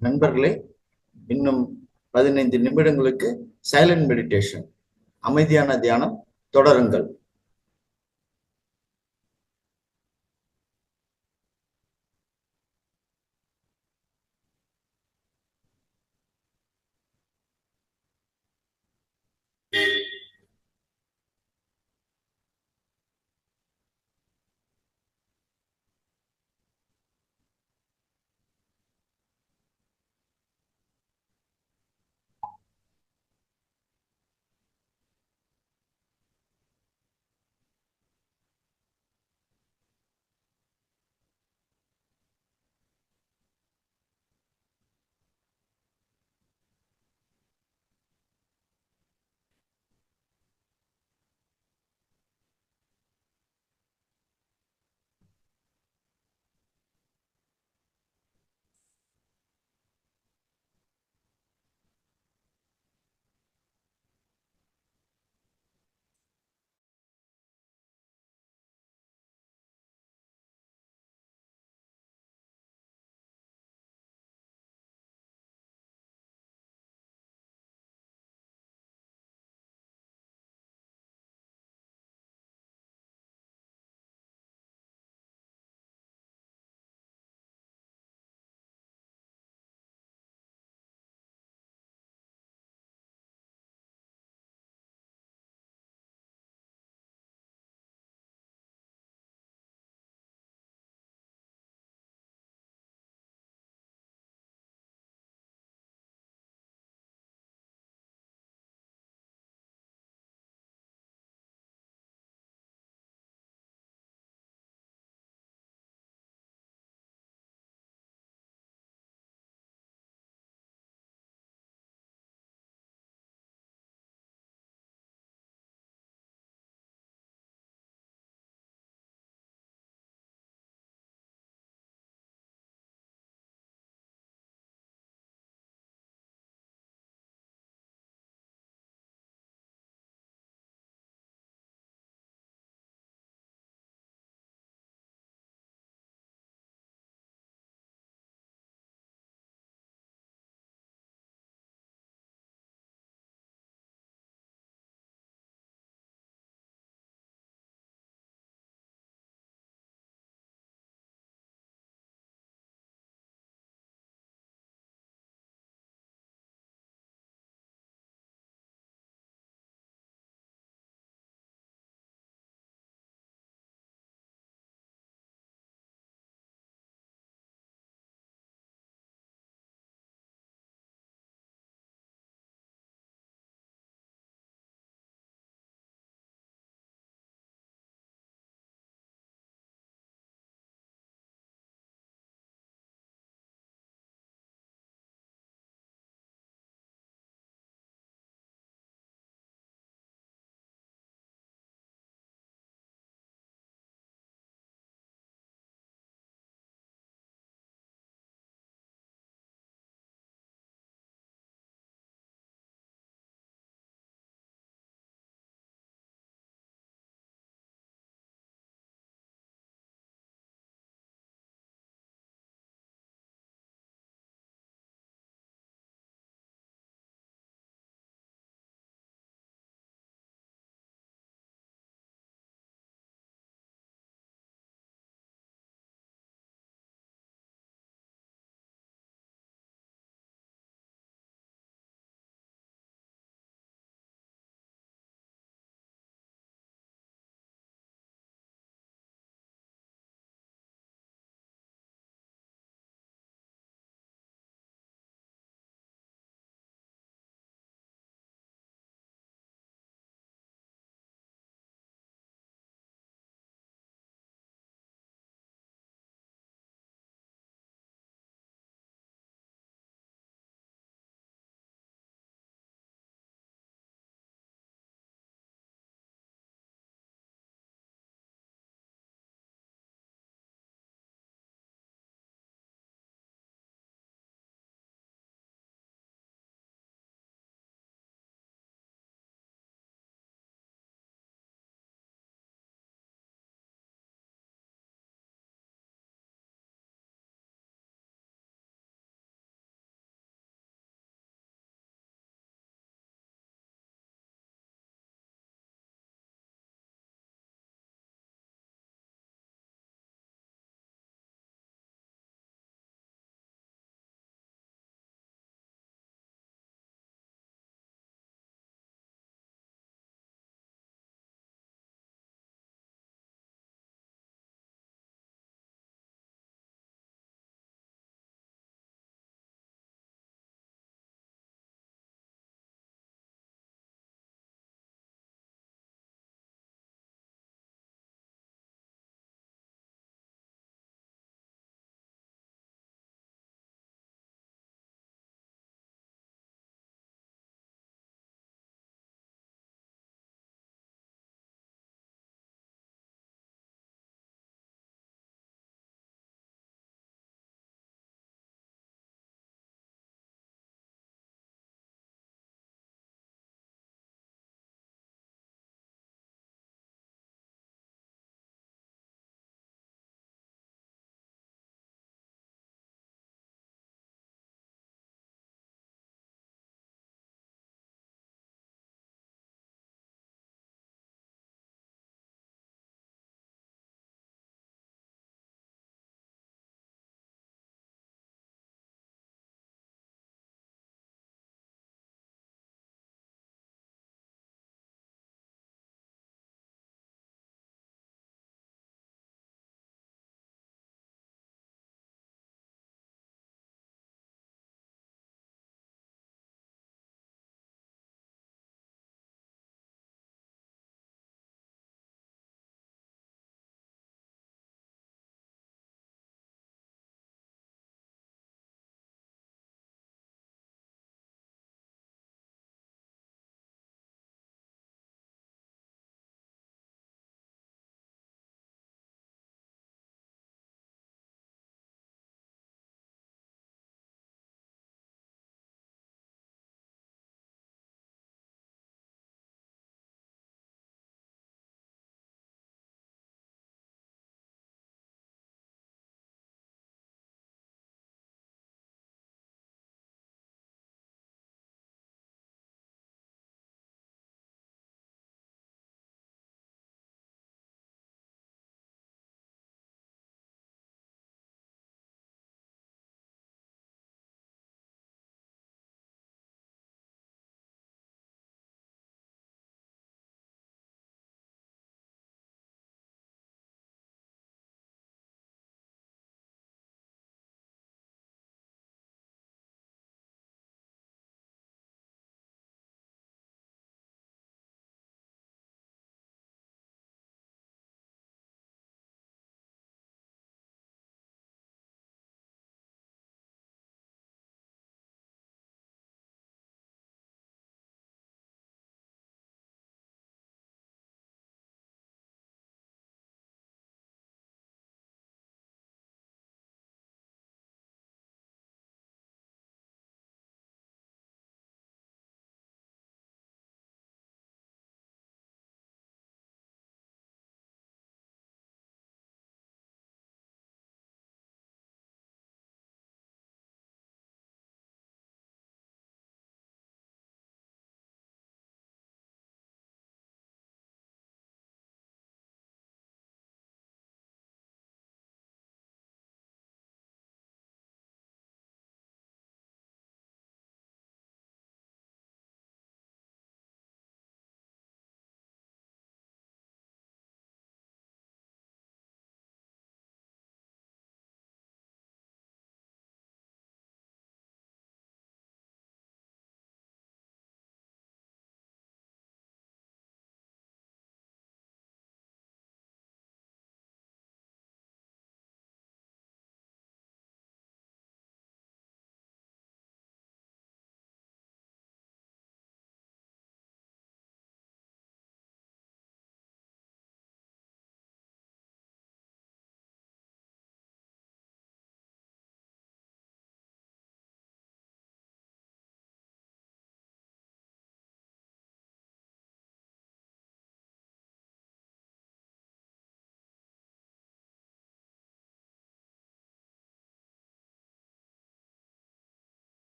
நண்பர்களே, இன்னும் 15 நிமிடங்களுக்கு சைலண்ட் மெடிடேஷன், அமைதியான தியானம் தொடருங்கள்.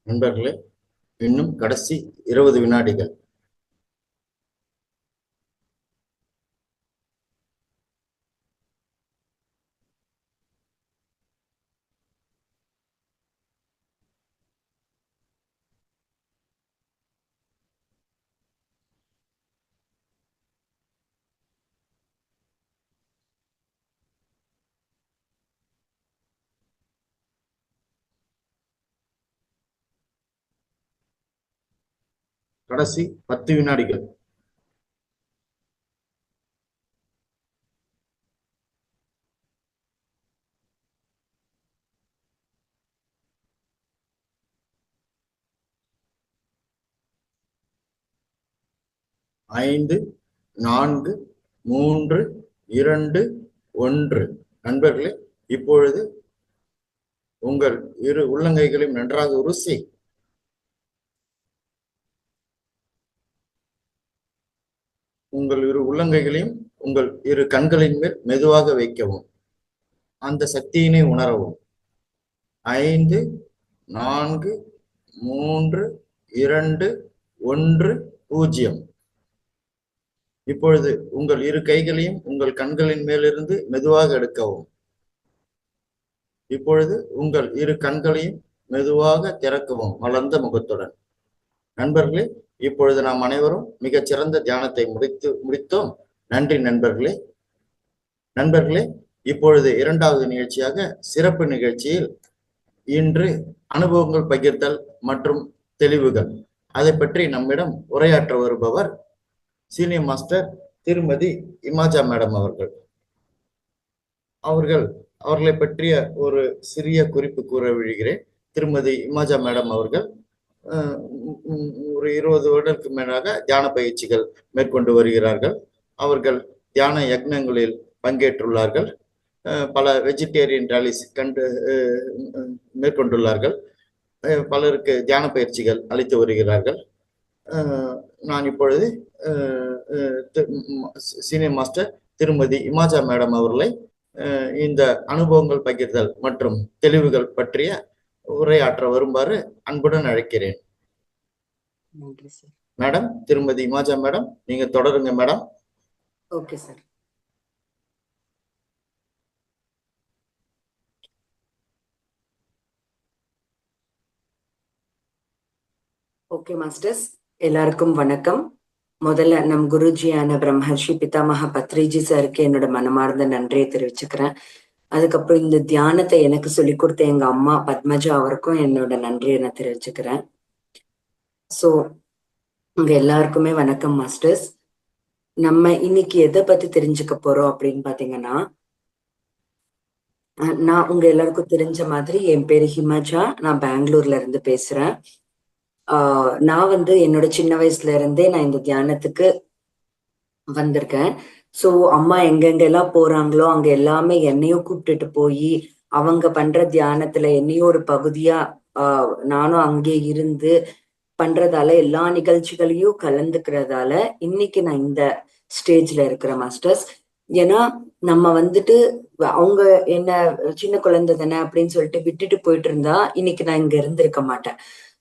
நண்பர்களே, இன்னும் கடைசி 20 வினாடிகள். கடைசி 10 வினாடிகள். ஐந்து, 4, 3, 2, 1. நண்பர்களே, இப்பொழுது உங்கள் இரு உள்ளங்கைகளையும் நன்றாக உருசி உங்கள் இரு உள்ளங்கைகளையும் உங்கள் இரு கண்களின் மேல் மெதுவாக வைக்கவும். அந்த சக்தியினை உணரவும். 5, 4, 3, 2, 1, 0. இப்பொழுது உங்கள் இரு கைகளையும் உங்கள் கண்களின் மேலிருந்து மெதுவாக எடுக்கவும். இப்பொழுது உங்கள் இரு கண்களையும் மெதுவாக திறக்கவும் மலர்ந்த முகத்துடன். நண்பர்களே, இப்பொழுது நாம் அனைவரும் மிகச்சிறந்த தியானத்தை முடித்தோம். நன்றி நண்பர்களே. நண்பர்களே, இப்பொழுது இரண்டாவது நிகழ்ச்சியாக சிறப்பு நிகழ்ச்சியில் இன்று அனுபவங்கள் பகிர்தல் மற்றும் தெளிவுகள், அதை பற்றி நம்மிடம் உரையாற்ற வருபவர் சீனியர் மாஸ்டர் திருமதி இமாஜா மேடம் அவர்கள். அவர்களை பற்றிய ஒரு சிறிய குறிப்பு கூற விழுகிறேன். திருமதி இமாஜா மேடம் அவர்கள் ஒரு 20 வருடங்களுக்கு மேலாக தியான பயிற்சிகள் மேற்கொண்டு வருகிறார்கள். அவர்கள் தியான யக்னங்களில் பங்கேற்றுள்ளார்கள். பல வெஜிடேரியன் ராலிஸ் மேற்கொண்டுள்ளார்கள். பலருக்கு தியான பயிற்சிகள் அளித்து வருகிறார்கள். நான் இப்பொழுது சீனியர் மாஸ்டர் திருமதி இமாஜா மேடம் அவர்களை இந்த அனுபவங்கள் பகிர்தல் மற்றும் தெளிவுகள் பற்றிய உரையாற்ற வருமாறு அன்புடன் அழைக்கிறேன். மேடம், திருமதி இமாஜா மேடம், நீங்க தொடருங்க madam. Okay sir. Okay masters, எல்லாருக்கும் வணக்கம். முதல்ல நம் குருஜியான பிரம்மர்ஷி பிதாமக பத்ரிஜி சாருக்கு என்னோட மனமார்ந்த நன்றியை தெரிவிச்சுக்கிறேன். அதுக்கப்புறம் இந்த தியானத்தை எனக்கு சொல்லி கொடுத்த எங்க அம்மா பத்மஜா அவருக்கும் என்னோட நன்றியை நான் தெரிவிச்சுக்கிறேன். ஸோ உங்க எல்லாருக்குமே வணக்கம் மாஸ்டர்ஸ். நம்ம இன்னைக்கு எதை பத்தி தெரிஞ்சுக்க போறோம் அப்படின்னு பாத்தீங்கன்னா, நான் உங்க எல்லாருக்கும் தெரிஞ்ச மாதிரி என் பேரு ஹிமஜா. நான் பெங்களூர்ல இருந்து பேசுறேன். நான் என்னோட சின்ன வயசுல இருந்தே நான் இந்த தியானத்துக்கு வந்திருக்கேன். சோ அம்மா எங்கெங்கெல்லாம் போறாங்களோ அங்க எல்லாமே என்னையும் கூப்பிட்டுட்டு போய் அவங்க பண்ற தியானத்துல என்னையும் ஒரு பகுதியா நானும் அங்கே இருந்து பண்றதால எல்லா நிகழ்ச்சிகளையும் கலந்துக்கிறதால இன்னைக்கு நான் இந்த ஸ்டேஜ்ல இருக்கிறேன் மாஸ்டர்ஸ். ஏன்னா நம்ம அவங்க என்ன சின்ன குழந்தை தானே அப்படின்னு சொல்லிட்டு விட்டுட்டு போயிட்டு இருந்தா இன்னைக்கு நான் இங்க இருந்திருக்க மாட்டேன்.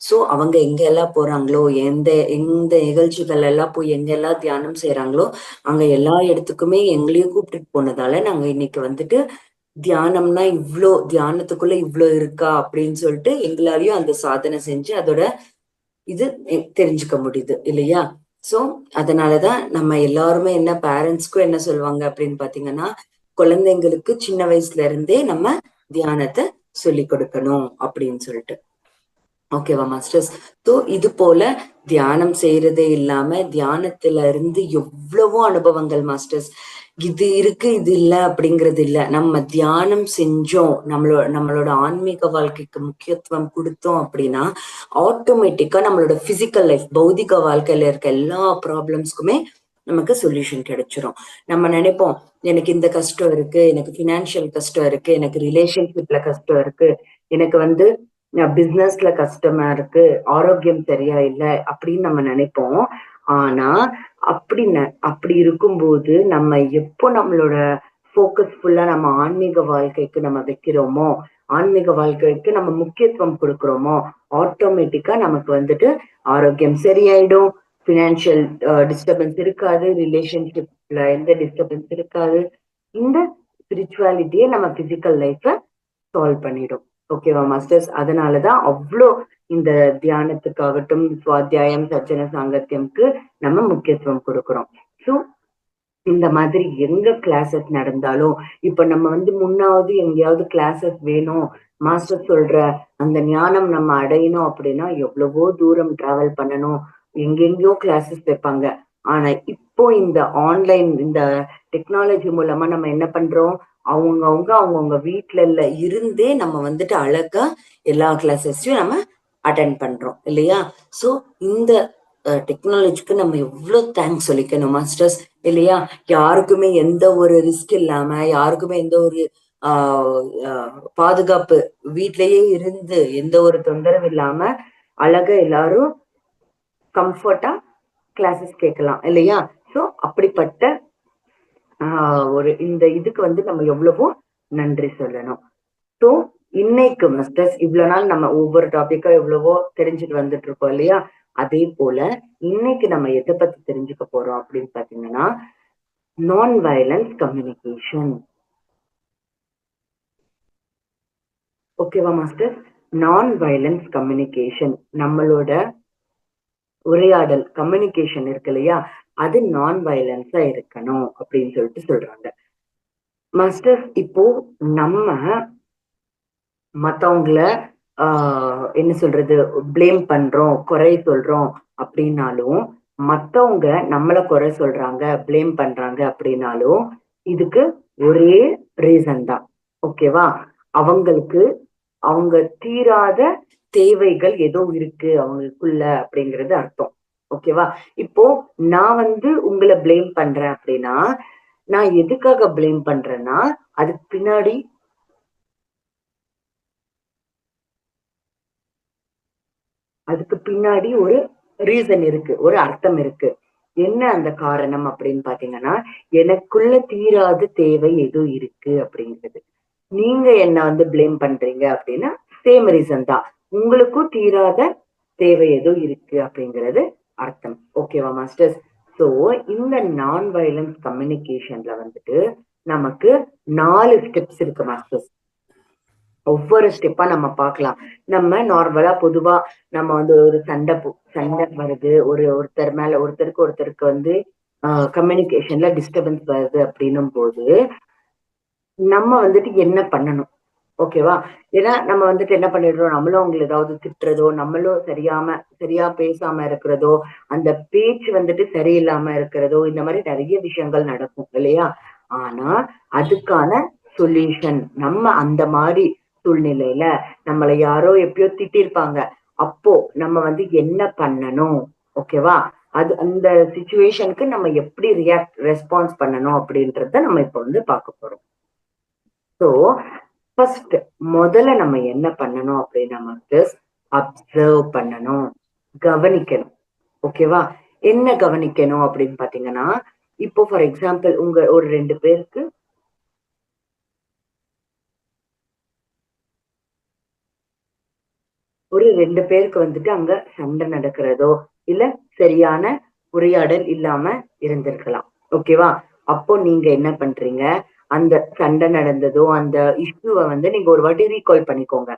சோ அவங்க எங்க எல்லாம் போறாங்களோ, எந்த நிகழ்ச்சிகள் எல்லாம் போய் எங்க எல்லாம் தியானம் செய்யறாங்களோ அங்க எல்லா இடத்துக்குமே எங்களையும் கூப்பிட்டுட்டு போனதால நாங்க இன்னைக்கு தியானம்னா தியானத்துக்குள்ள இவ்ளோ இருக்கா அப்படின்னு சொல்லிட்டு எங்களாலையும் அந்த சாதனை செஞ்சு அதோட இது தெரிஞ்சுக்க முடியுது இல்லையா? சோ அதனாலதான் நம்ம எல்லாருமே என்ன பேரண்ட்ஸ்க்கும் என்ன சொல்லுவாங்க அப்படின்னு பாத்தீங்கன்னா, குழந்தைங்களுக்கு சின்ன வயசுல இருந்தே நம்ம தியானத்தை சொல்லி கொடுக்கணும் அப்படின்னு சொல்லிட்டு. ஓகேவா மாஸ்டர்ஸ்? ஸோ இது போல தியானம் செய்யறதே இல்லாம தியானத்துல இருந்து எவ்வளவோ அனுபவங்கள் மாஸ்டர்ஸ். இது இருக்கு இது இல்ல அப்படிங்கிறது இல்ல. நம்ம தியானம் செஞ்சோம், நம்மளோட ஆன்மீக வாழ்க்கைக்கு முக்கியத்துவம் கொடுத்தோம் அப்படின்னா ஆட்டோமேட்டிக்கா நம்மளோட பிசிக்கல் லைஃப், பௌதிக வாழ்க்கையில இருக்க எல்லா ப்ராப்ளம்ஸ்க்குமே நமக்கு சொல்யூஷன் கிடைச்சிரும். நம்ம நினைப்போம், எனக்கு இந்த கஷ்டம் இருக்கு, எனக்கு பினான்சியல் கஷ்டம் இருக்கு, எனக்கு ரிலேஷன்ஷிப்ல கஷ்டம் இருக்கு, எனக்கு பிசினஸ்ல கஷ்டமா இருக்கு, ஆரோக்கியம் சரியா இல்லை அப்படின்னு நம்ம நினைப்போம். ஆனா அப்படி இருக்கும்போது நம்ம எப்போ நம்மளோட ஃபோக்கஸ் ஃபுல்லா நம்ம ஆன்மீக வாழ்க்கைக்கு நம்ம வைக்கிறோமோ ஆன்மீக வாழ்க்கைக்கு நம்ம முக்கியத்துவம் கொடுக்குறோமோ ஆட்டோமேட்டிக்கா நமக்கு வந்துட்டு ஆரோக்கியம் சரியாயிடும், பினான்சியல் டிஸ்டர்பன்ஸ் இருக்காது, ரிலேஷன்ஷிப்ல எந்த டிஸ்டர்பன்ஸ் இருக்காது. இந்த ஸ்பிரிச்சுவாலிட்டியே நம்ம பிசிக்கல் லைஃப சால்வ் பண்ணிடும். ஓகேவா மாஸ்டர்ஸ்? அதனாலதான் அவ்வளோ இந்த தியானத்துக்காகட்டும், சுவாத்தியாயம், சச்சன சாங்கத்தியம்க்கு நம்ம முக்கியத்துவம் கொடுக்கிறோம். ஸோ இந்த மாதிரி எங்க கிளாஸஸ் நடந்தாலும், இப்ப நம்ம வந்து முன்னாவது எங்கேயாவது கிளாஸஸ் வேணும், மாஸ்டர் சொல்ற அந்த ஞானம் நம்ம அடையணும் அப்படின்னா எவ்வளவோ தூரம் டிராவல் பண்ணணும், எங்கெங்கயோ கிளாஸஸ் வைப்பாங்க. ஆனா இப்போ இந்த ஆன்லைன் இந்த டெக்னாலஜி மூலமா நம்ம என்ன பண்றோம், அவங்கவுங்க வீட்டுல இருந்தே நம்ம வந்துட்டு அழகா எல்லா கிளாஸஸையும் நம்ம அட்டென்ட் பண்றோம் இல்லையா? சோ இந்த டெக்னாலஜிக்கு நம்ம எவ்வளவு தேங்க்ஸ் சொல்லிக்கணும் மாஸ்டர்ஸ் இல்லையா? யாருக்குமே எந்த ஒரு ரிஸ்க் இல்லாம, யாருக்குமே எந்த ஒரு பாதுகாப்பு, வீட்லயே இருந்து எந்த ஒரு தொந்தரவு இல்லாம அழகா எல்லாரும் கம்ஃபர்ட்டா கிளாஸஸ் கேட்கலாம் இல்லையா? சோ அப்படிப்பட்ட ஒரு இந்த இதுக்கு வந்து நம்ம எவ்வளவோ நன்றி சொல்லணும். ஸோ இன்னைக்கு மாஸ்டர்ஸ் இவ்வளவு நாள் நம்ம ஒவ்வொரு டாபிக்கா எவ்வளவோ தெரிஞ்சுட்டு வந்துட்டு இருக்கோம் இல்லையா? அதே போல இன்னைக்கு நம்ம எதை பத்தி தெரிஞ்சுக்க போறோம் அப்படின்னு பாத்தீங்கன்னா, நான் வயலன்ஸ் கம்யூனிகேஷன். ஓகேவா மாஸ்டர்? நான் வயலன்ஸ் கம்யூனிகேஷன், நம்மளோட உரையாடல் கம்யூனிகேஷன் இருக்கு இல்லையா, அது நான் வயலன்ஸா இருக்கணும் அப்படின்னு சொல்லிட்டு சொல்றாங்க மாஸ்டர். இப்போ நம்ம மத்தவங்கள என்ன சொல்றது, பிளேம் பண்றோம், குறை சொல்றோம் அப்படின்னாலும், மத்தவங்க நம்மள குறை சொல்றாங்க, பிளேம் பண்றாங்க அப்படின்னாலும் இதுக்கு ஒரே ரீசன் தான். ஓகேவா? அவங்களுக்கு அவங்க தீராத தேவைகள் ஏதோ இருக்கு அவங்களுக்குள்ள அப்படிங்கிறது அர்த்தம். ஓகேவா? இப்போ நான் வந்து உங்களை பிளேம் பண்றேன் அப்படின்னா, நான் எதுக்காக பிளேம் பண்றேன்னா அதுக்கு பின்னாடி ஒரு ரீசன் இருக்கு, ஒரு அர்த்தம் இருக்கு. என்ன அந்த காரணம் அப்படின்னு பாத்தீங்கன்னா, எனக்குள்ள தீராத தேவை ஏதோ இருக்கு அப்படிங்கிறது. நீங்க என்ன வந்து பிளேம் பண்றீங்க அப்படின்னா சேம் ரீசன் தான், உங்களுக்கும் தீராத தேவை ஏதோ இருக்கு அப்படிங்கிறது அர்த்தம். ஓகேவா மாஸ்டர்ஸ்? சோ இந்த நான் வயலன்ஸ் கம்யூனிகேஷன்ல வந்துட்டு நமக்கு 4 ஸ்டெப்ஸ் இருக்கு மாஸ்டர்ஸ். ஒவ்வொரு ஸ்டெப்பா நம்ம பார்க்கலாம். நம்ம நார்மலா பொதுவா நம்ம வந்து ஒரு சண்டை வருது, ஒருத்தருக்கு வந்து கம்யூனிகேஷன்ல டிஸ்டர்பன்ஸ் வருது அப்படின்னும் போது நம்ம வந்துட்டு என்ன பண்ணணும்? ஓகேவா? ஏன்னா நம்ம வந்துட்டு என்ன பண்ணிடுறோம், நம்மளும் அவங்களை ஏதாவது திட்டுறதோ, நம்மளும் சரியா பேசாம இருக்கிறதோ, அந்த பேச்சு வந்துட்டு சரியில்லாம இருக்கிறதோ, இந்த மாதிரி நிறைய விஷயங்கள் நடக்கும் இல்லையா? ஆனா அதுக்கான சொல்யூஷன் நம்ம அந்த மாதிரி சூழ்நிலையில நம்மளை யாரோ எப்பயோ திட்டிருப்பாங்க, அப்போ நம்ம வந்து என்ன பண்ணணும்? ஓகேவா? அது அந்த சிச்சுவேஷனுக்கு நம்ம எப்படி ரெஸ்பான்ஸ் பண்ணணும் அப்படின்றத நம்ம இப்ப வந்து பார்க்க போறோம். ஸோ ஃபர்ஸ்ட் முதல்ல நம்ம என்ன பண்ணணும் அப்படின்னா மாஸ்டர்ஸ், அப்சர்வ் பண்ணணும், கவனிக்கணும். ஓகேவா? என்ன கவனிக்கணும் அப்படின்னு பாத்தீங்கன்னா, இப்போ ஃபார் எக்ஸாம்பிள் உங்க ஒரு 2 பேருக்கு வந்துட்டு அங்க சண்டை நடக்கிறதோ இல்ல சரியான உரையாடல் இல்லாம இருந்திருக்கலாம். ஓகேவா? அப்போ நீங்க என்ன பண்றீங்க, அந்த சண்டை நடந்ததோ அந்த இஷ்யூவை வந்து நீங்க ஒரு வாட்டி ரீகால் பண்ணிக்கோங்க.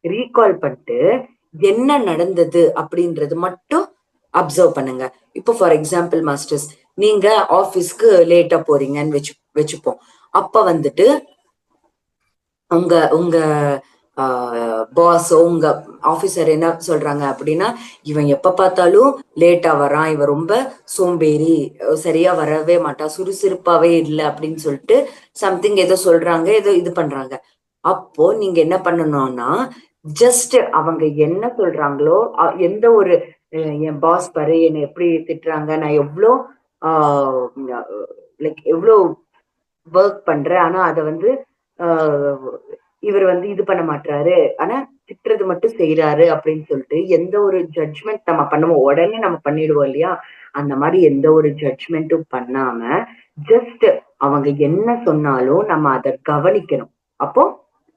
ரீகால் பண்ணிட்டு என்ன நடந்தது அப்படின்றது மட்டும் அப்சர்வ் பண்ணுங்க. இப்போ ஃபார் எக்ஸாம்பிள் மாஸ்டர்ஸ், நீங்க ஆபீஸ்க்கு லேட்டா போறீங்கன்னு வச்சுப்போம். அப்ப வந்துட்டு உங்க உங்க பாஸோ உங்க ஆபீசர் என்ன சொல்றாங்க அப்படின்னா, இவன் எப்ப பார்த்தாலும் லேட்டா வரான், இவன் ரொம்ப சோம்பேறி, சரியா வரவே மாட்டான், சுறுசுறுப்பாவே இல்லை அப்படின்னு சொல்லிட்டு சம்திங் ஏதோ சொல்றாங்க, ஏதோ இது பண்றாங்க. அப்போ நீங்க என்ன பண்ணணும்னா, ஜஸ்ட் அவங்க என்ன சொல்றாங்களோ, எந்த ஒரு என் பாஸ் பாரு என்னை எப்படி திட்டுறாங்க, நான் எவ்வளோ லைக் எவ்வளோ ஒர்க் பண்றேன், ஆனா அதை வந்து இவர் வந்து இது பண்ண மாட்டாரு, ஆனா திட்டுறது மட்டும் செய்யறாரு அப்படின்னு சொல்லிட்டு எந்த ஒரு ஜட்ஜ்மெண்ட் நம்ம பண்ணுவோம், உடனே நம்ம பண்ணிடுவோம் இல்லையா? அந்த மாதிரி எந்த ஒரு ஜட்ஜ்மெண்ட்டும் பண்ணாம ஜஸ்ட் அவங்க என்ன சொன்னாலும் நம்ம அதை கவனிக்கணும். அப்போ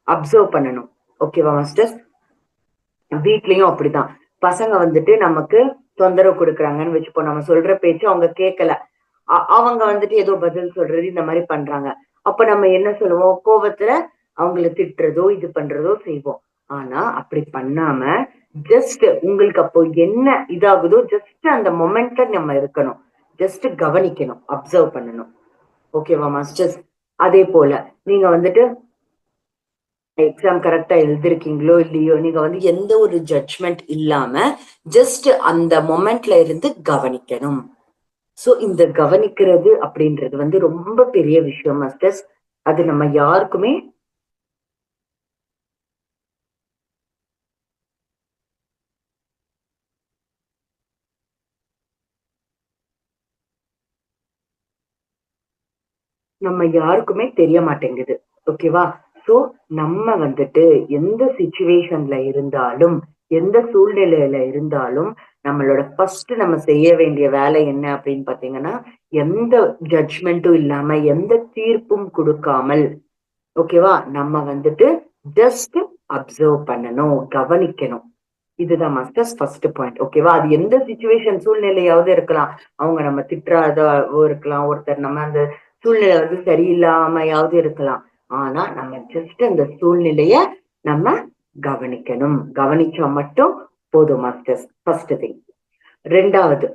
அப்சர்வ் பண்ணணும். ஓகேவா மாஸ்டர்ஸ்? வீட்லயும் அப்படிதான். பசங்க வந்துட்டு நமக்கு தொந்தரவு கொடுக்குறாங்கன்னு வச்சுப்போம். நம்ம சொல்ற பேச்சு அவங்க கேட்கல. அவங்க வந்துட்டு ஏதோ பதில் சொல்றது இந்த மாதிரி பண்றாங்க. அப்ப நம்ம என்ன சொல்லுவோம்? கோவத்துல அவங்கள திட்டுறதோ, இது பண்றதோ செய்வோம். ஆனா அப்படி பண்ணாம ஜஸ்ட் உங்களுக்கு அப்போ என்ன இதாகுதோ ஜஸ்ட் அந்த மொமெண்ட்ல நம்ம இருக்கணும். ஜஸ்ட் கவனிக்கணும். அப்சர்வ் பண்ணணும். ஓகேவா மாஸ்டர்ஸ்? அதே போல நீங்க வந்துட்டு எக்ஸாம் கரெக்டா எழுதிருக்கீங்களோ இல்லையோ, நீங்க வந்து எந்த ஒரு ஜட்ஜ்மெண்ட் இல்லாம ஜஸ்ட் அந்த மொமெண்ட்ல இருந்து கவனிக்கணும். சோ இந்த கவனிக்கிறது அப்படின்றது வந்து ரொம்ப பெரிய விஷயம் மாஸ்டர்ஸ். அது நம்ம யாருக்குமே தெரிய மாட்டேங்குது. ஓகேவா? சோ நம்ம வந்துட்டு எந்த சிச்சுவேஷன்ல இருந்தாலும், எந்த சூழ்நிலையில இருந்தாலும், நம்மளோட ஃபர்ஸ்ட் நம்ம செய்ய வேண்டிய வேலை என்ன அப்படின்னு பாத்தீங்கன்னா, எந்த ஜட்ஜ்மெண்ட்டும் இல்லாம, எந்த தீர்ப்பும் கொடுக்காமல், ஓகேவா? நம்ம வந்துட்டு ஜஸ்ட் அப்சர்வ் பண்ணணும், கவனிக்கணும். இதுதான் மாஸ்டர்ஸ் ஃபர்ஸ்ட் பாயிண்ட். ஓகேவா? அது எந்த சிச்சுவேஷன் சூழ்நிலையாவது இருக்கலாம். அவங்க நம்ம திட்டுறாதாவோ இருக்கலாம். ஒருத்தர் நம்ம அந்த சூழ்நிலை வந்து சரியில்லாமையாவது இருக்கலாம். ஆனா நம்ம ஜஸ்ட் அந்த சூழ்நிலைய நம்ம கவனிக்கணும். கவனிச்சா மட்டும் போதும் மாஸ்டர்ஸ். First thing. 2வது